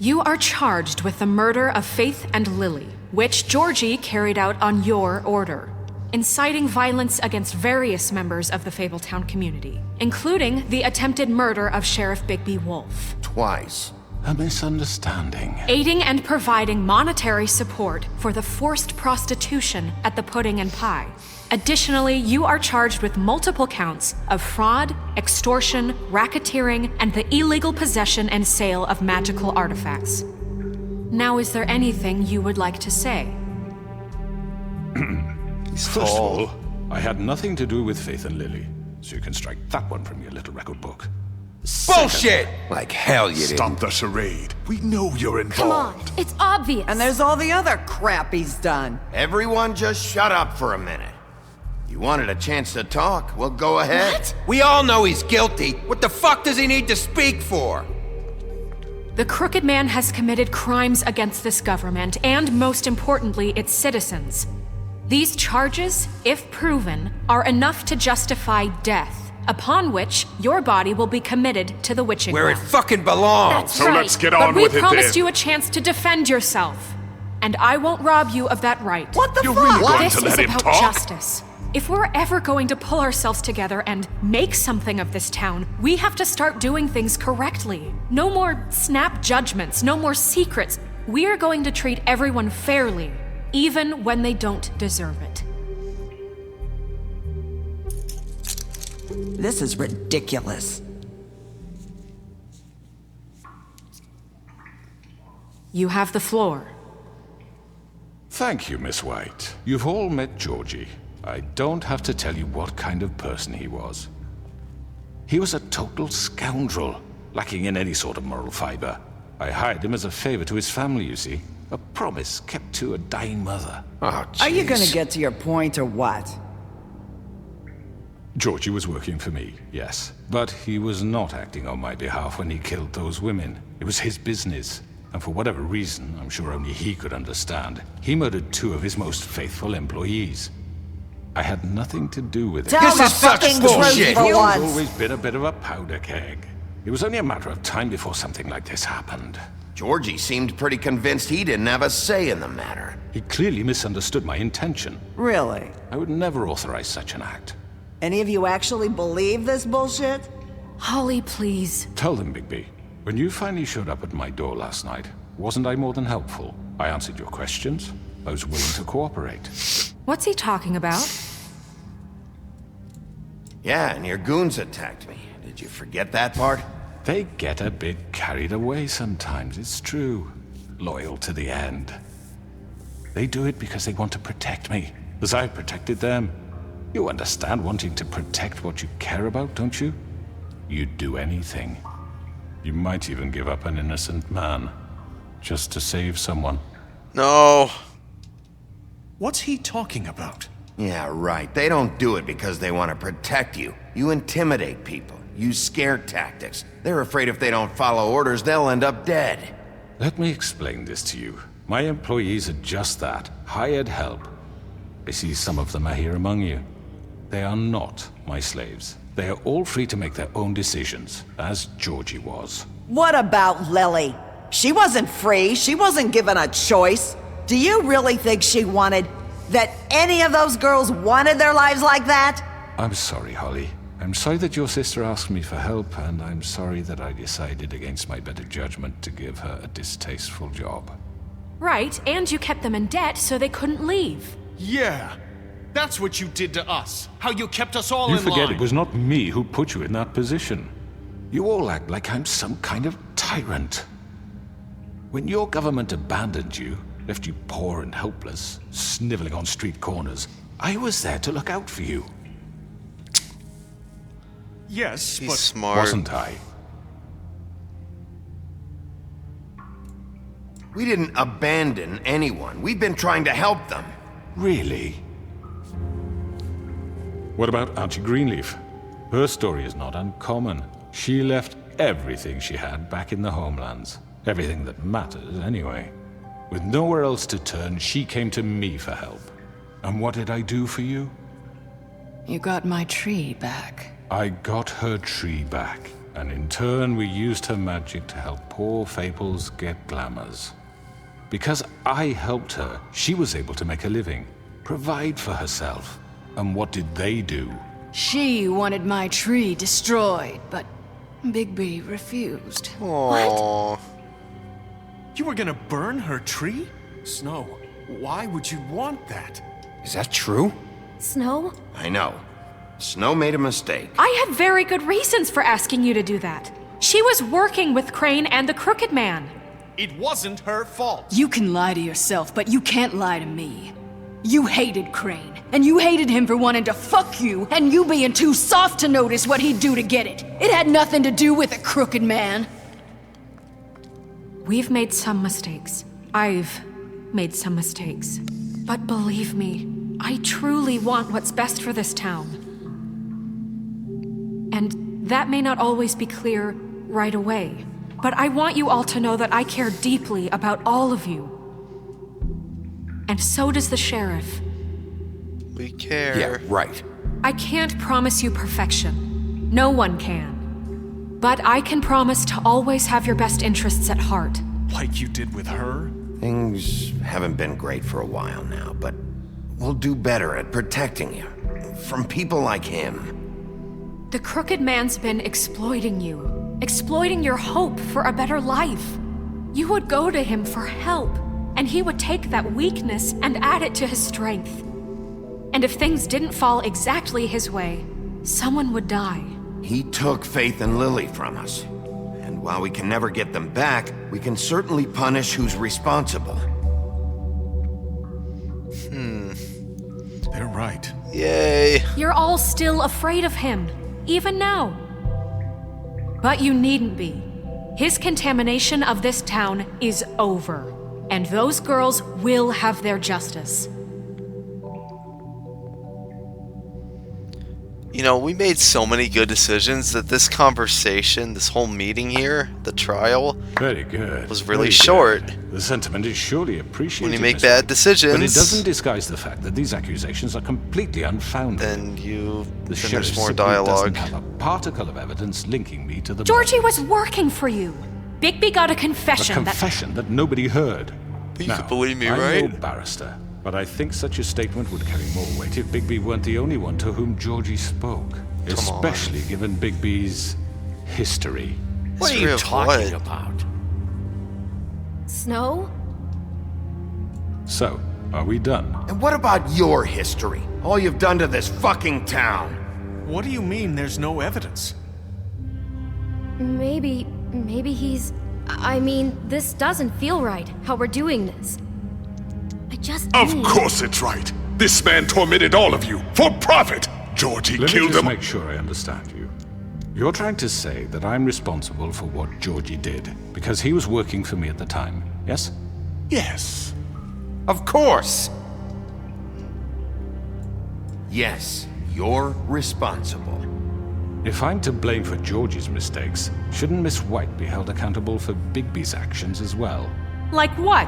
You are charged with the murder of Faith and Lily, which Georgie carried out on your order, inciting violence against various members of the Fabletown community, including the attempted murder of Sheriff Bigby Wolf. Twice. A misunderstanding. Aiding and providing monetary support for the forced prostitution at the Pudding and Pie. Additionally, you are charged with multiple counts of fraud, extortion, racketeering, and the illegal possession and sale of magical artifacts. Now, is there anything you would like to say? First of all, I had nothing to do with Faith and Lily, so you can strike that one from your little record book. Bullshit! Like hell you didn't. Stop the charade. We know you're involved. Come on, it's obvious. And there's all the other crap he's done. Everyone just shut up for a minute. You wanted a chance to talk? Well, go ahead. What? We all know he's guilty. What the fuck does he need to speak for? The Crooked Man has committed crimes against this government and, most importantly, its citizens. These charges, if proven, are enough to justify death, upon which your body will be committed to the witching Where it well. fucking belongs. That's So right. let's get on But with we it promised then. you a chance to defend yourself, and I won't rob you of that right. What the You're fuck? really going This to is let him about talk? justice. If we're ever going to pull ourselves together and make something of this town, we have to start doing things correctly. No more snap judgments, no more secrets. We are going to treat everyone fairly, even when they don't deserve it. This is ridiculous. You have the floor. Thank you, Miss White. You've all met Georgie. I don't have to tell you what kind of person he was. He was a total scoundrel, lacking in any sort of moral fiber. I hired him as a favor to his family, you see. A promise kept to a dying mother. Oh, jeez. Are you gonna get to your point or what? Georgie was working for me, yes. But he was not acting on my behalf when he killed those women. It was his business. And for whatever reason, I'm sure only he could understand, he murdered 2 of his most faithful employees. I had nothing to do with it. Tell the fucking truth for He's once. always been a bit of a powder keg. It was only a matter of time before something like this happened. Georgie seemed pretty convinced he didn't have a say in the matter. He clearly misunderstood my intention. Really? I would never authorize such an act. Any of you actually believe this bullshit? Holly, please. Tell them, Bigby. When you finally showed up at my door last night, wasn't I more than helpful? I answered your questions. I was willing to cooperate. What's he talking about? Yeah, and your goons attacked me. Did you forget that part? They get a bit carried away sometimes, it's true. Loyal to the end. They do it because they want to protect me, as I protected them. You understand wanting to protect what you care about, don't you? You'd do anything. You might even give up an innocent man, just to save someone. No. What's he talking about? Yeah, right. They don't do it because they want to protect you. You intimidate people, use scare tactics. They're afraid if they don't follow orders, they'll end up dead. Let me explain this to you. My employees are just that, hired help. I see some of them are here among you. They are not my slaves. They are all free to make their own decisions, as Georgie was. What about Lily? She wasn't free. She wasn't given a choice. Do you really think she wanted... that any of those girls wanted their lives like that? I'm sorry, Holly. I'm sorry that your sister asked me for help, and I'm sorry that I decided against my better judgment to give her a distasteful job. Right, and you kept them in debt so they couldn't leave. Yeah. That's what you did to us. How you kept us all You in line. forget it was not me who put you in that position. You all act like I'm some kind of tyrant. When your government abandoned you, left you poor and helpless, sniveling on street corners, I was there to look out for you. Yes, He's but... smart. Wasn't I? We didn't abandon anyone. We've been trying to help them. Really? What about Archie Greenleaf? Her story is not uncommon. She left everything she had back in the homelands. Everything that matters, anyway. With nowhere else to turn, she came to me for help. And what did I do for you? You got my tree back. I got her tree back, and in turn we used her magic to help poor Fables get glamours. Because I helped her, she was able to make a living, provide for herself. And what did they do? She wanted my tree destroyed, but Bigby refused. Aww. You were gonna burn her tree? Snow, why would you want that? Is that true? Snow? I know. Snow made a mistake. I had very good reasons for asking you to do that. She was working with Crane and the Crooked Man. It wasn't her fault. You can lie to yourself, but you can't lie to me. You hated Crane, and you hated him for wanting to fuck you, and you being too soft to notice what he'd do to get it. It had nothing to do with the Crooked Man. We've made some mistakes. I've made some mistakes. But believe me, I truly want what's best for this town. And that may not always be clear right away. But I want you all to know that I care deeply about all of you. And so does the sheriff. We care. Yeah, right. I can't promise you perfection. No one can. But I can promise to always have your best interests at heart. Like you did with her? Things haven't been great for a while now, but we'll do better at protecting you. From people like him. The Crooked Man's been exploiting you. Exploiting your hope for a better life. You would go to him for help, and he would take that weakness and add it to his strength. And if things didn't fall exactly his way, someone would die. He took Faith and Lily from us. And while we can never get them back, we can certainly punish who's responsible. They're right. Yay. You're all still afraid of him, even now. But you needn't be. His contamination of this town is over, and those girls will have their justice. You know, we made so many good decisions that this conversation, this whole meeting here, the trial, Very good. was really Very short. good. The sentiment is surely appreciated. When you make Mr. bad decisions, But it doesn't disguise the fact that these accusations are completely unfounded. then The then sheriff there's more simply dialogue. doesn't have a particle of evidence linking me to the Georgie was working for you. Bigby got a confession A confession that nobody heard. You Now, could believe me, I'm right? no barrister, but I think such a statement would carry more weight if Bigby weren't the only one to whom Georgie spoke. Especially given Bigby's history. What are History you of talking what? about? Snow? So, are we done? And what about your history? All you've done to this fucking town? What do you mean there's no evidence? Maybe he's... I mean, this doesn't feel right, how we're doing this. I just Of need... course it's right. This man tormented all of you for profit. Georgie Let me killed just him. make sure I understand you. You're trying to say that I'm responsible for what Georgie did because he was working for me at the time, yes? Yes. Of course! Yes, you're responsible. If I'm to blame for Georgie's mistakes, shouldn't Miss White be held accountable for Bigby's actions as well? Like what?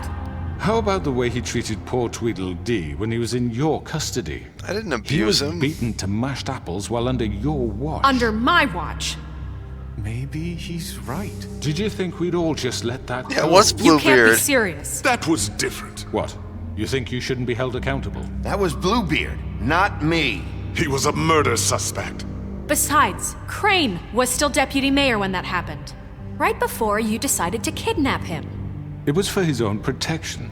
How about the way he treated poor Tweedledee when he was in your custody? I didn't He was abuse him. beaten to mashed apples while under your watch. Under my watch. Maybe he's right. Did you think we'd all just let that Yeah, go? what's You can't be Bluebeard? serious. That was different. What? You think you shouldn't be held accountable? That was Bluebeard, not me. He was a murder suspect. Besides, Crane was still deputy mayor when that happened. Right before you decided to kidnap him. It was for his own protection.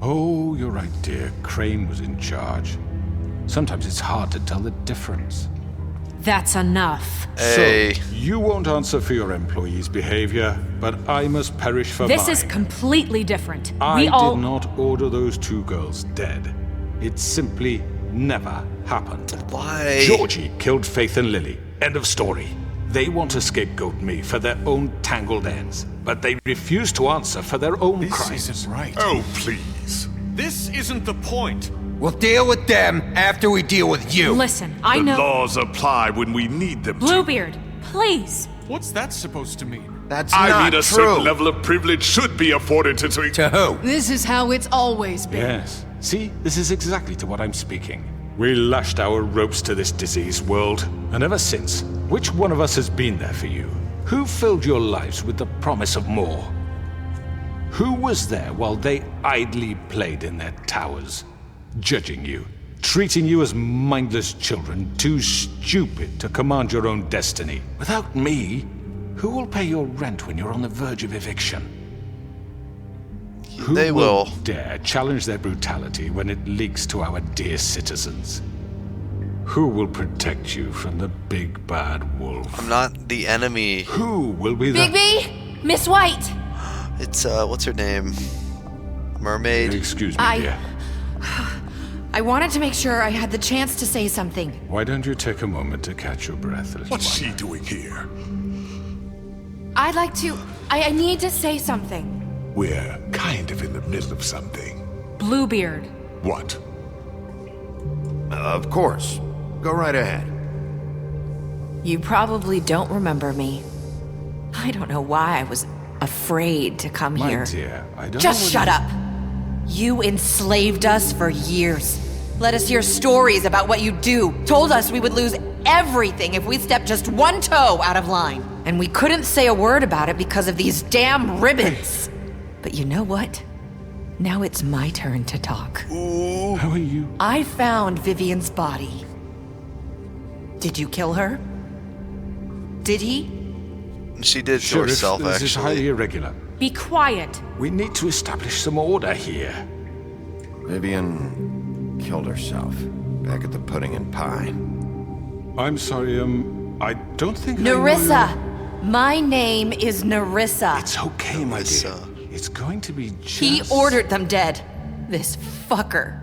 Oh, you're right, dear. Crane was in charge. Sometimes it's hard to tell the difference. That's enough. Hey. So, you won't answer for your employees' behavior, but I must perish for This mine. is completely different. I we all... did not order those two girls dead. It simply never happened. Why? Georgie killed Faith and Lily. End of story. They want to scapegoat me for their own tangled ends, but they refuse to answer for their own crimes. This isn't right. Oh, please. This isn't the point. We'll deal with them after we deal with you. Listen, I The know... laws apply when we need them to. Bluebeard, please. What's that supposed to mean? That's I not mean, a true. certain level of privilege should be afforded to... To who? This is how it's always been. Yes. See, this is exactly to what I'm speaking. We lashed our ropes to this diseased world, and ever since, which one of us has been there for you? Who filled your lives with the promise of more? Who was there while they idly played in their towers, judging you, treating you as mindless children, too stupid to command your own destiny? Without me, who will pay your rent when you're on the verge of eviction? Who They will. dare challenge their brutality when it leaks to our dear citizens? Who will protect you from the big bad wolf? I'm not the enemy. Who will be the... Bigby! Miss White! It's, what's her name? Mermaid? Excuse me, I- dear. I wanted to make sure I had the chance to say something. Why don't you take a moment to catch your breath, little What's one? she doing here? I'd like to... I need to say something. We're kind of in the middle of something. Bluebeard. What? Of course. Go right ahead. You probably don't remember me. I don't know why I was afraid to come My here. dear, I don't Just know what shut you- up. You enslaved us for years. Let us hear stories about what you do. Told us we would lose everything if we stepped just one toe out of line. And we couldn't say a word about it because of these damn ribbons. But you know what? Now it's my turn to talk. How are you? I found Vivian's body. Did you kill her? Did he? She did to Sheriff, herself, this is highly actually. irregular. Be quiet. We need to establish some order here. Vivian killed herself back at the Pudding and Pie. I'm sorry, I don't think Nerissa! My name is Nerissa. It's okay, my dear. It's going to be just... He ordered them dead. This fucker.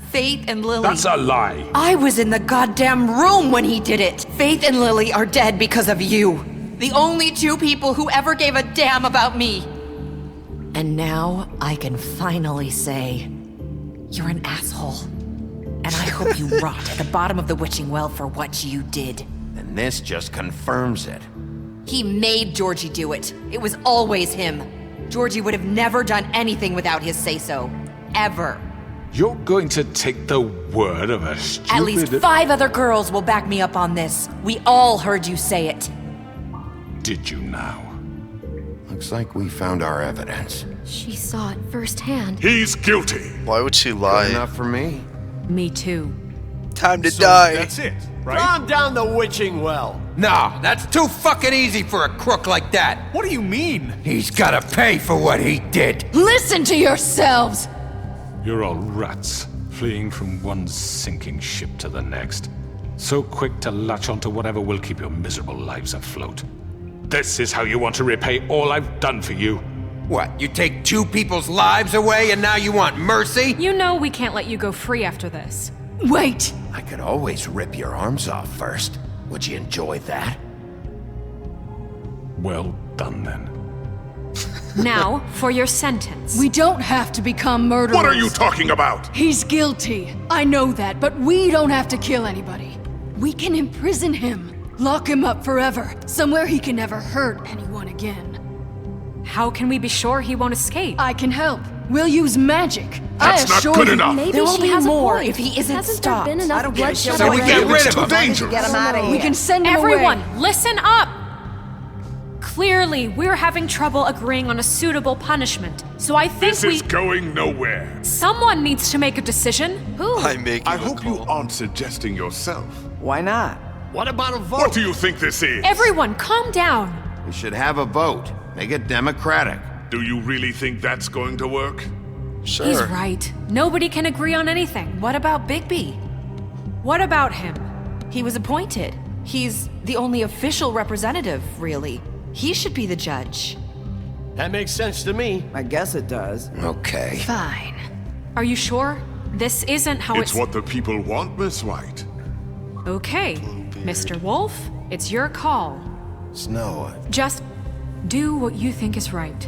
Faith and Lily. That's a lie. I was in the goddamn room when he did it. Faith and Lily are dead because of you. The only two people who ever gave a damn about me. And now I can finally say, you're an asshole. And I hope you rot at the bottom of the witching well for what you did. And this just confirms it. He made Georgie do it. It was always him. Georgie would have never done anything without his say-so. Ever. You're going to take the word of a stupid... At least 5 other girls will back me up on this. We all heard you say it. Did you now? Looks like we found our evidence. She saw it firsthand. He's guilty. Why would she lie? Good enough for me. Me too. Time to So die. that's it, right? Calm down the witching well. No, that's too fucking easy for a crook like that. What do you mean? He's gotta pay for what he did. Listen to yourselves! You're all rats, fleeing from one sinking ship to the next. So quick to latch onto whatever will keep your miserable lives afloat. This is how you want to repay all I've done for you? What, you take two people's lives away and now you want mercy? You know we can't let you go free after this. Wait! I could always rip your arms off first. Would you enjoy that? Well done, then. Now, for your sentence. We don't have to become murderers. What are you talking about? He's guilty. I know that, but we don't have to kill anybody. We can imprison him. Lock him up forever, somewhere he can never hurt anyone again. How can we be sure he won't escape? I can help. We'll use magic. That's I not assure good you. enough. Maybe There will she be has more a point. if he isn't Hasn't stopped. there been enough I don't get bloodshed it. So we already? get rid of It's too him. dangerous. Get him out of here. We can send him Everyone, away. listen up! Clearly, we're having trouble agreeing on a suitable punishment, so I think This is going nowhere. Someone needs to make a decision. Who? I'm making I a hope you call. aren't suggesting yourself. Why not? What about a vote? What do you think this is? Everyone, calm down. We should have a vote. Make it democratic. Do you really think that's going to work? Sure. He's right. Nobody can agree on anything. What about Bigby? What about him? He was appointed. He's the only official representative, really. He should be the judge. That makes sense to me. I guess it does. Okay. Fine. Are you sure? This isn't how It's what the people want, Miss White. Okay, Mr. Wolf, it's your call. Snow. Just do what you think is right.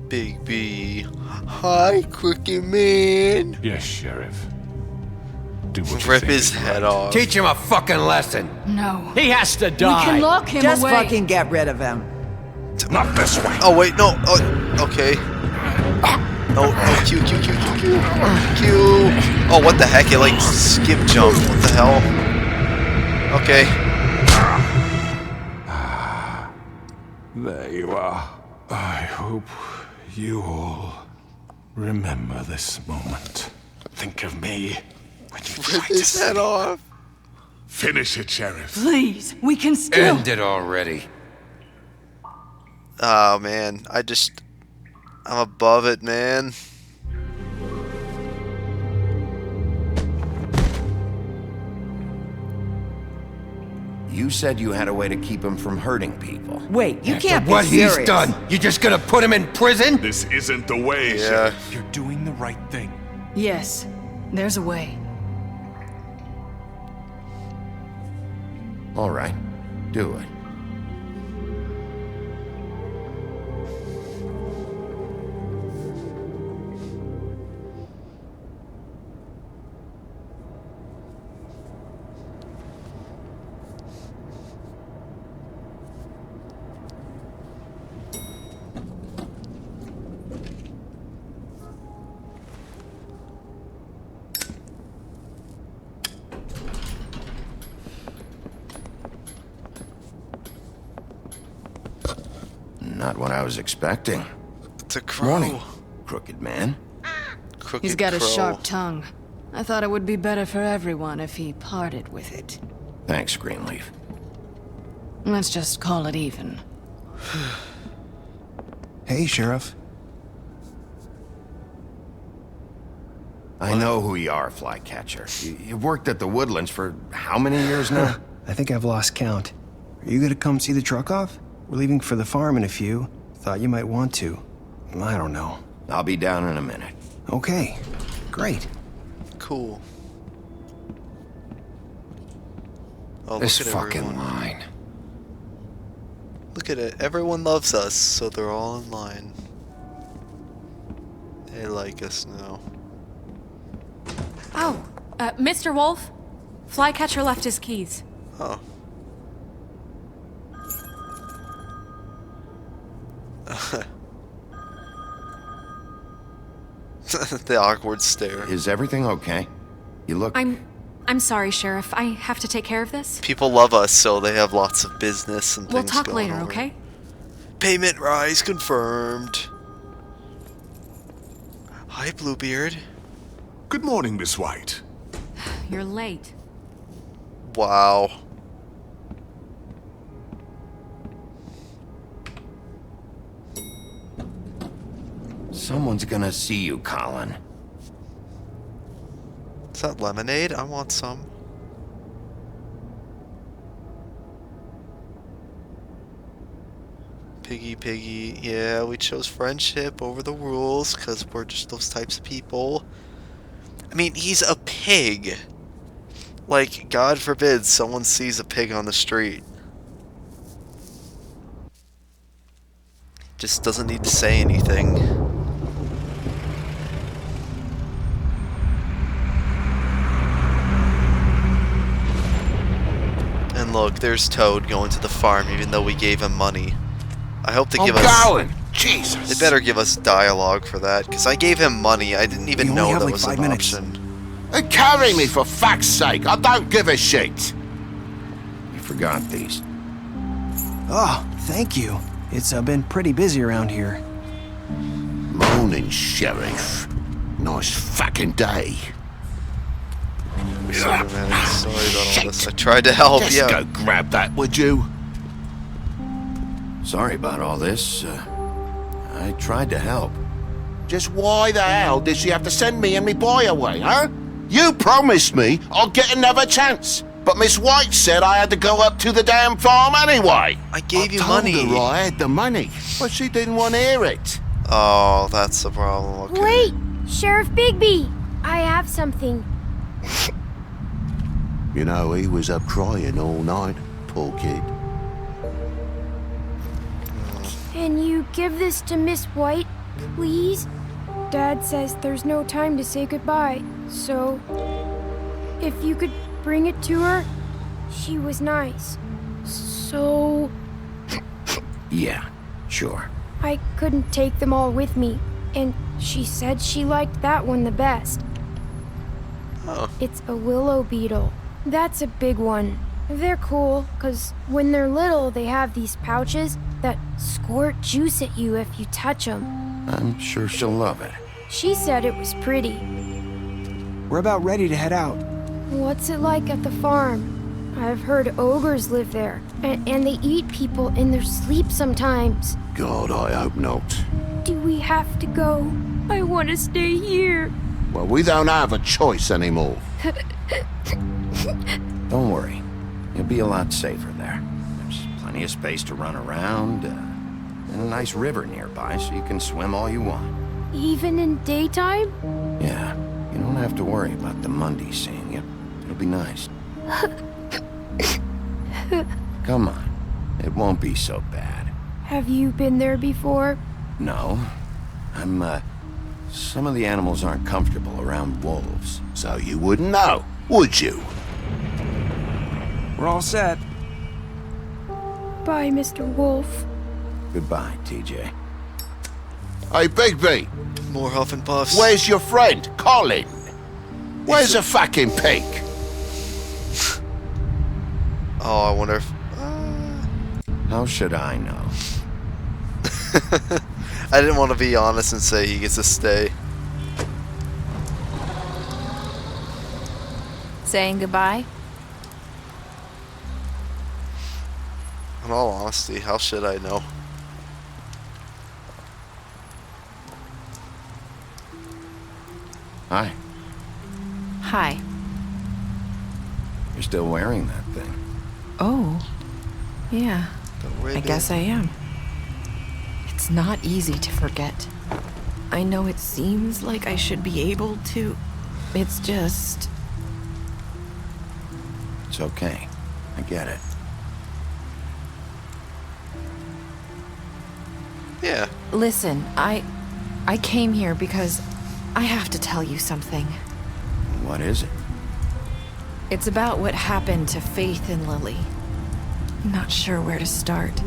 Big B. Hi, Crooked Man. Yes, Sheriff. Do what you Rip think his is head right. off. Teach him a fucking lesson. No. He has to We die. can lock him Just away. fucking get rid of him. Not this way. Oh, wait, no. Oh, okay. Oh, Q. Oh, what the heck? It like skip jumped. What the hell? Okay. There you are. I hope you all remember this moment. Think of me when you try Rip to his head sleep. off. Finish it, Sheriff. Please, we can still. End it already. Oh, man. I'm above it, man. You said you had a way to keep him from hurting people. Wait, you After can't be what serious. he's done, you just gonna put him in prison? This isn't the way, Yeah. Sheriff. You're doing the right thing. Yes, there's a way. All right. Do it. Not what I was expecting. It's a crow. Morning, Crooked Man. Crooked He's got a crow. sharp tongue. I thought it would be better for everyone if he parted with it. Thanks, Greenleaf. Let's just call it even. Hey, Sheriff. I know who you are, Flycatcher. You've worked at the Woodlands for how many years now? I think I've lost count. Are you gonna come see the truck off? We're leaving for the farm in a few. Thought you might want to. I don't know. I'll be down in a minute. Okay. Great. Cool. Oh, This look at fucking everyone. line. Look at it. Everyone loves us, so they're all in line. They like us now. Oh, Mr. Wolf, Flycatcher left his keys. Oh. The awkward stare. Is everything okay? You look... I'm sorry, Sheriff. I have to take care of this. People love us, so they have lots of business and We'll things talk going later, on. okay? Payment rise confirmed. Hi, Bluebeard. Good morning, Miss White. you're late. Wow. Someone's gonna see you, Colin. Is that lemonade? I want some. Piggy. Yeah, we chose friendship over the rules because we're just those types of people. I mean, he's a pig. Like, God forbid someone sees a pig on the street. Just doesn't need to say anything. And look, there's Toad going to the farm even though we gave him money. I hope they give us... going! Jesus! They better give us dialogue for that, because I gave him money. I didn't even know that was an option. Carry me, for fuck's sake! I don't give a shit! You forgot these. Oh, thank you. It's been pretty busy around here. Morning, Sheriff. Nice fucking day. Sorry, man. Sorry about all this. I tried to help. Just Yeah. go grab that, would you? Sorry about all this. I tried to help. Just why the hell did she have to send me and me boy away, huh? You promised me I'll get another chance, but Miss White said I had to go up to the damn farm anyway. I gave you told money. her I had the money, but she didn't want to hear it. Oh, that's the problem. Okay. Wait! Sheriff Bigby! I have something. You know, he was up crying all night, poor kid. Can you give this to Miss White, please? Dad says there's no time to say goodbye, so if you could bring it to her, she was nice. So Yeah, sure. I couldn't take them all with me, and she said she liked that one the best. Oh. It's a willow beetle. That's a big one. They're cool, 'cause when they're little, they have these pouches that squirt juice at you if you touch them. I'm sure she'll love it. She said it was pretty. We're about ready to head out. What's it like at the farm? I've heard ogres live there, and they eat people in their sleep sometimes. God, I hope not. Do we have to go? I want to stay here. Well, we don't have a choice anymore. Don't worry. You'll be a lot safer there. There's plenty of space to run around, and a nice river nearby so you can swim all you want. Even in daytime? Yeah, you don't have to worry about the Mundy seeing you. It'll be nice. Come on. It won't be so bad. Have you been there before? No. Some of the animals aren't comfortable around wolves. So you wouldn't know, would you? We're all set. Bye, Mr. Wolf. Goodbye, TJ. Hey, Bigby. More huff and puffs. Where's your friend, Colin? Where's the fucking pig? Oh, I wonder if... How should I know? I didn't want to be honest and say he gets to stay. Saying goodbye? In all honesty, how should I know? Hi. Hi. You're still wearing that thing. Oh. Yeah. I guess I am. It's not easy to forget. I know it seems like I should be able to. It's just... It's okay. I get it. Yeah. Listen, I came here because I have to tell you something. What is it? It's about what happened to Faith and Lily. I'm not sure where to start.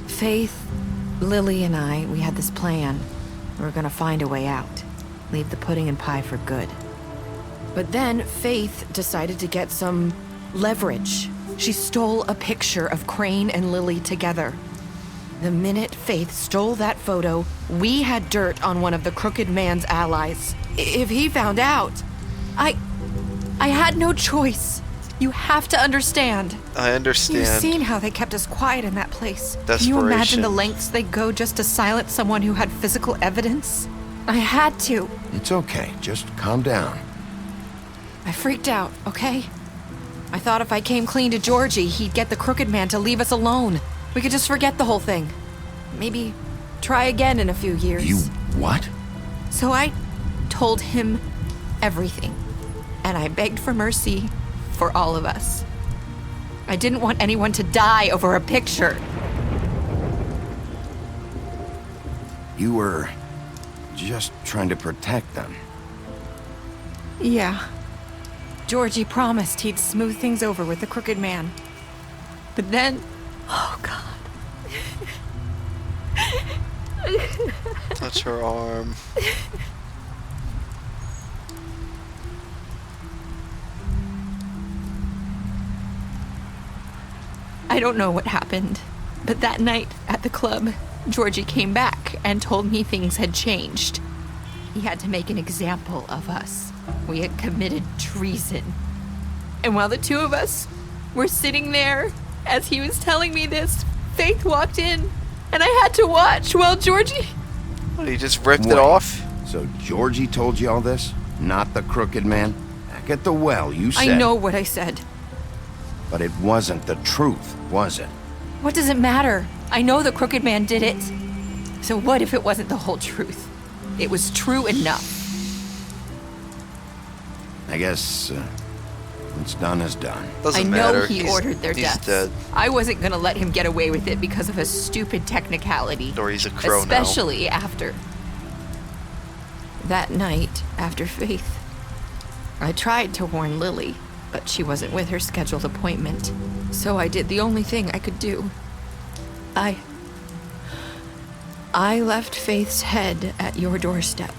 Faith, Lily, and I, we had this plan. We were gonna find a way out. Leave the pudding and pie for good. But then Faith decided to get some leverage. She stole a picture of Crane and Lily together. The minute Faith stole that photo, we had dirt on one of the Crooked Man's allies. If he found out... I had no choice. You have to understand. I understand. You've seen how they kept us quiet in that place. Can you imagine the lengths they go just to silence someone who had physical evidence? I had to. It's okay. Just calm down. I freaked out, okay? I thought if I came clean to Georgie, he'd get the Crooked Man to leave us alone. We could just forget the whole thing. Maybe try again in a few years. You what? So I told him everything. And I begged for mercy for all of us. I didn't want anyone to die over a picture. You were just trying to protect them. Yeah. Georgie promised he'd smooth things over with the Crooked Man. But then... Oh, God. Touch her arm. I don't know what happened, but that night at the club, Georgie came back and told me things had changed. He had to make an example of us. We had committed treason. And while the two of us were sitting there, as he was telling me this, Faith walked in, and I had to watch while Georgie... What, he just ripped it off? So Georgie told you all this? Not the Crooked Man? Back at the well, you said... I know what I said. But it wasn't the truth, was it? What does it matter? I know the Crooked Man did it. So what if it wasn't the whole truth? It was true enough. I guess what's done is done. Doesn't matter. I know he ordered their deaths. Dead. I wasn't gonna let him get away with it because of a stupid technicality. Or he's a crow especially after. That night, after Faith, I tried to warn Lily, but she wasn't with her scheduled appointment. So I did the only thing I could do. I left Faith's head at your doorstep.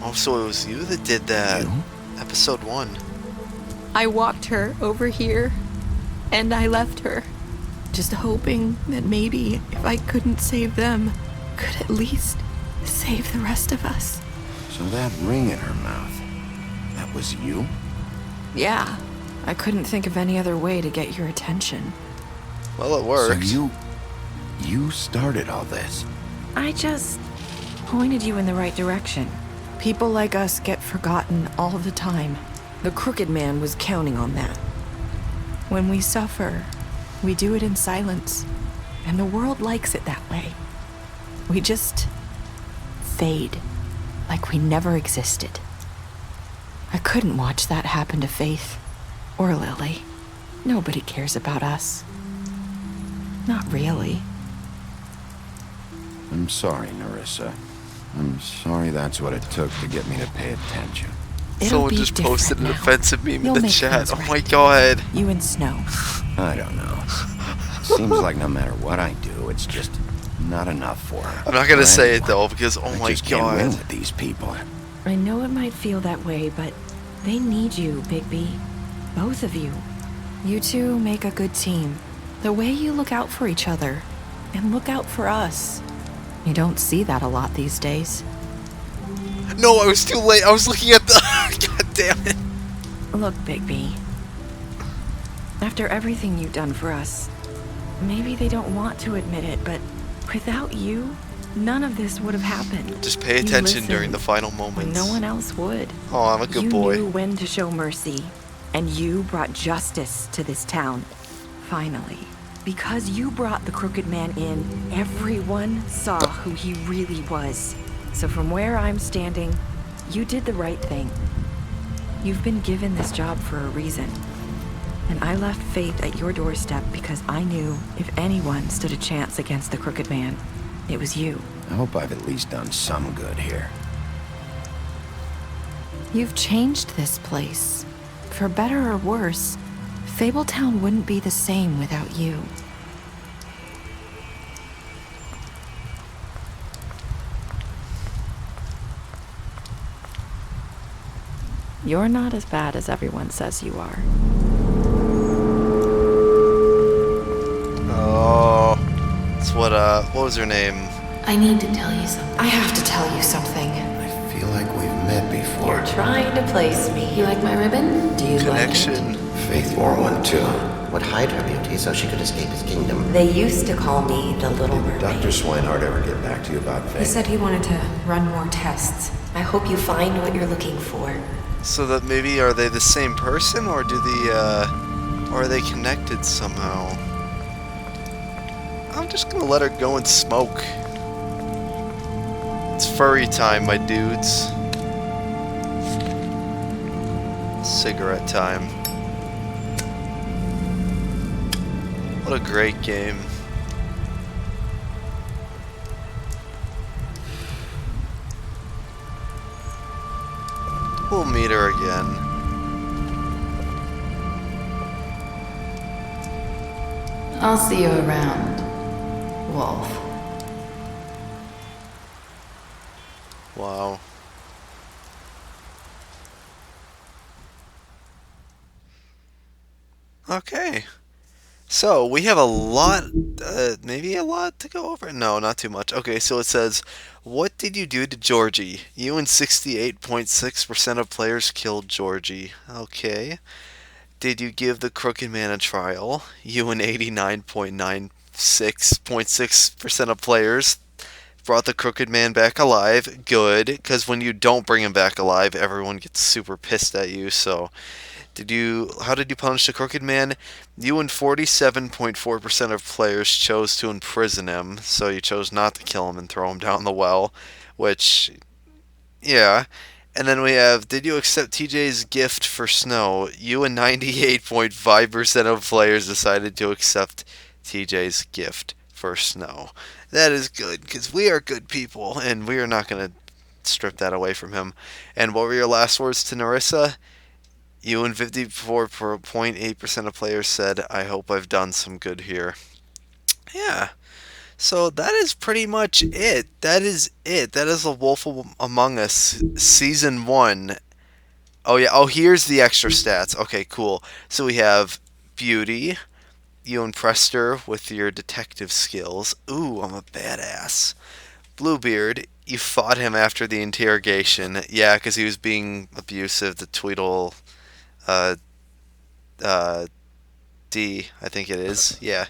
Oh, so it was you that did that. Episode 1. I walked her over here, and I left her, just hoping that maybe if I couldn't save them, could at least save the rest of us. So that ring in her mouth, that was you? Yeah, I couldn't think of any other way to get your attention. Well, it worked. So you started all this? I just pointed you in the right direction. People like us get forgotten all the time. The Crooked Man was counting on that. When we suffer, we do it in silence, and the world likes it that way. We just fade, like we never existed. I couldn't watch that happen to Faith, or Lily. Nobody cares about us. Not really. I'm sorry, Nerissa. I'm sorry that's what it took to get me to pay attention. Someone just posted an offensive meme in the chat. Oh my god. You and Snow. I don't know. Seems like no matter what I do, it's just not enough for her. I'm not gonna say it though, because oh I my just can't win god. with these people. I know it might feel that way, but they need you, Bigby. Both of you. You two make a good team. The way you look out for each other, and look out for us. You don't see that a lot these days. No, I was too late. I was looking at the... God damn it. Look, Bigby. After everything you've done for us, maybe they don't want to admit it, but without you, none of this would have happened. Just pay attention during the final moments. No one else would. Oh, I'm a good boy. You knew when to show mercy, and you brought justice to this town. Finally. Because you brought the Crooked Man in, everyone saw who he really was. So from where I'm standing, you did the right thing. You've been given this job for a reason. And I left Faith at your doorstep because I knew if anyone stood a chance against the Crooked Man, it was you. I hope I've at least done some good here. You've changed this place. For better or worse, Fabletown wouldn't be the same without you. You're not as bad as everyone says you are. Oh, it's what was her name? I need to tell you something. I have to tell you something. I feel like we've met before. You're trying to place me. You like my ribbon? Do you Connection. Faith wore one too. Would hide her beauty so she could escape his kingdom. They used to call me the Little Mermaid. Dr. Swinehart ever get back to you about Faith? He said he wanted to run more tests. I hope you find what you're looking for. So that maybe, are they the same person, or do or are they connected somehow? I'm just gonna let her go and smoke. It's furry time, my dudes. Cigarette time. What a great game. We'll meet her again. I'll see you around, Wolf. Wow. Okay. So, we have a lot, maybe a lot to go over? No, not too much. Okay, so it says, what did you do to Georgie? You and 68.6% of players killed Georgie. Okay. Did you give the Crooked Man a trial? You and 89.6% of players brought the Crooked Man back alive. Good, because when you don't bring him back alive, everyone gets super pissed at you, so... How did you punish the Crooked Man? You and 47.4% of players chose to imprison him, so you chose not to kill him and throw him down the well, which, yeah. And then we have, did you accept TJ's gift for Snow? You and 98.5% of players decided to accept TJ's gift for Snow. That is good, because we are good people, and we are not going to strip that away from him. And what were your last words to Narissa? You and 54.8% of players said, I hope I've done some good here. Yeah. So that is pretty much it. That is it. That is The Wolf Among Us Season 1. Oh, yeah. Oh, here's the extra stats. Okay, cool. So we have Beauty. You impressed her with your detective skills. Ooh, I'm a badass. Bluebeard. You fought him after the interrogation. Yeah, because he was being abusive to Tweedle... D, I think it is. Yeah.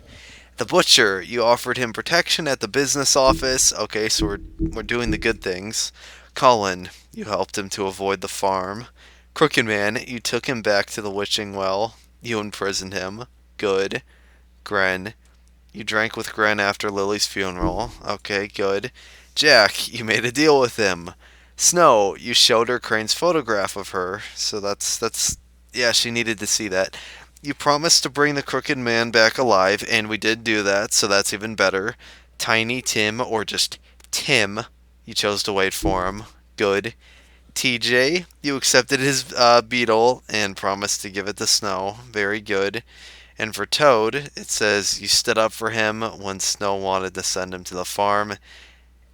The Butcher, you offered him protection at the business office. Okay, so we're doing the good things. Cullen, you helped him to avoid the farm. Crooked Man, you took him back to the witching well. You imprisoned him. Good. Gren, you drank with Gren after Lily's funeral. Okay, good. Jack, you made a deal with him. Snow, you showed her Crane's photograph of her. So that's yeah, she needed to see that. You promised to bring the Crooked Man back alive, and we did do that, so that's even better. Tiny Tim, or just Tim, you chose to wait for him. Good. TJ, you accepted his beetle and promised to give it to Snow. Very good. And for Toad, it says you stood up for him when Snow wanted to send him to the farm.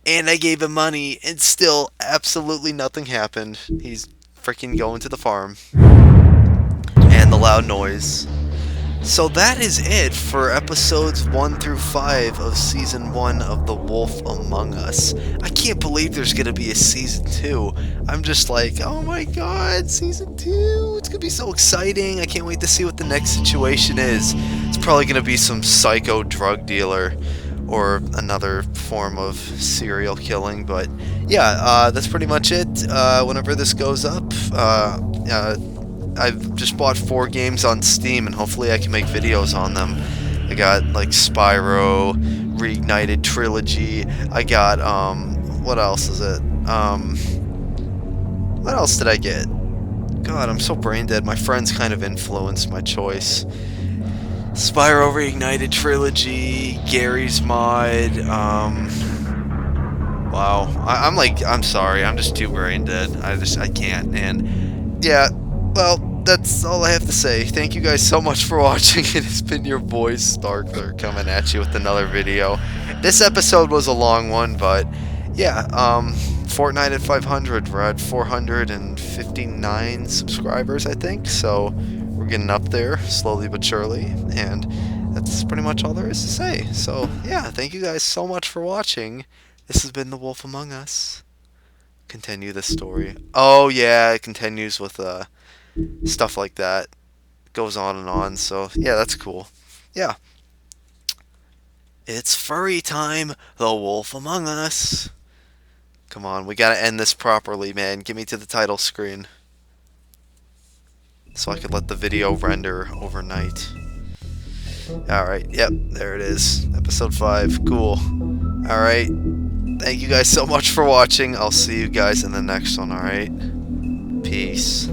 And I gave him money, and still absolutely nothing happened. He's freaking going to the farm. And the loud noise. So that is it for episodes 1 through 5 of Season 1 of The Wolf Among Us. I can't believe there's going to be a Season 2. I'm just like, oh my god, Season 2, it's going to be so exciting. I can't wait to see what the next situation is. It's probably going to be some psycho drug dealer or another form of serial killing, but yeah, that's pretty much it. Whenever this goes up, I've just bought 4 games on Steam, and hopefully I can make videos on them. I got, like, Spyro, Reignited Trilogy, I got, what else is it? What else did I get? God, I'm so brain dead. My friends kind of influenced my choice. Spyro Reignited Trilogy, Gary's Mod, wow. I'm sorry, I'm just too brain dead. I can't, and, yeah. Well, that's all I have to say. Thank you guys so much for watching. It has been your boy Starkler coming at you with another video. This episode was a long one, but yeah, Fortnite at 500. We're at 459 subscribers, I think, so we're getting up there slowly but surely, and that's pretty much all there is to say. So yeah, thank you guys so much for watching. This has been The Wolf Among Us. continue the story. Oh yeah, it continues with stuff like that. Goes on and on. So yeah, that's cool. Yeah. It's furry time. The Wolf Among Us. Come on, we gotta end this properly, man. Get me to the title screen. So I could let the video render overnight. Alright, yep, there it is. Episode 5, cool. Alright, thank you guys so much for watching. I'll see you guys in the next one, alright? Peace.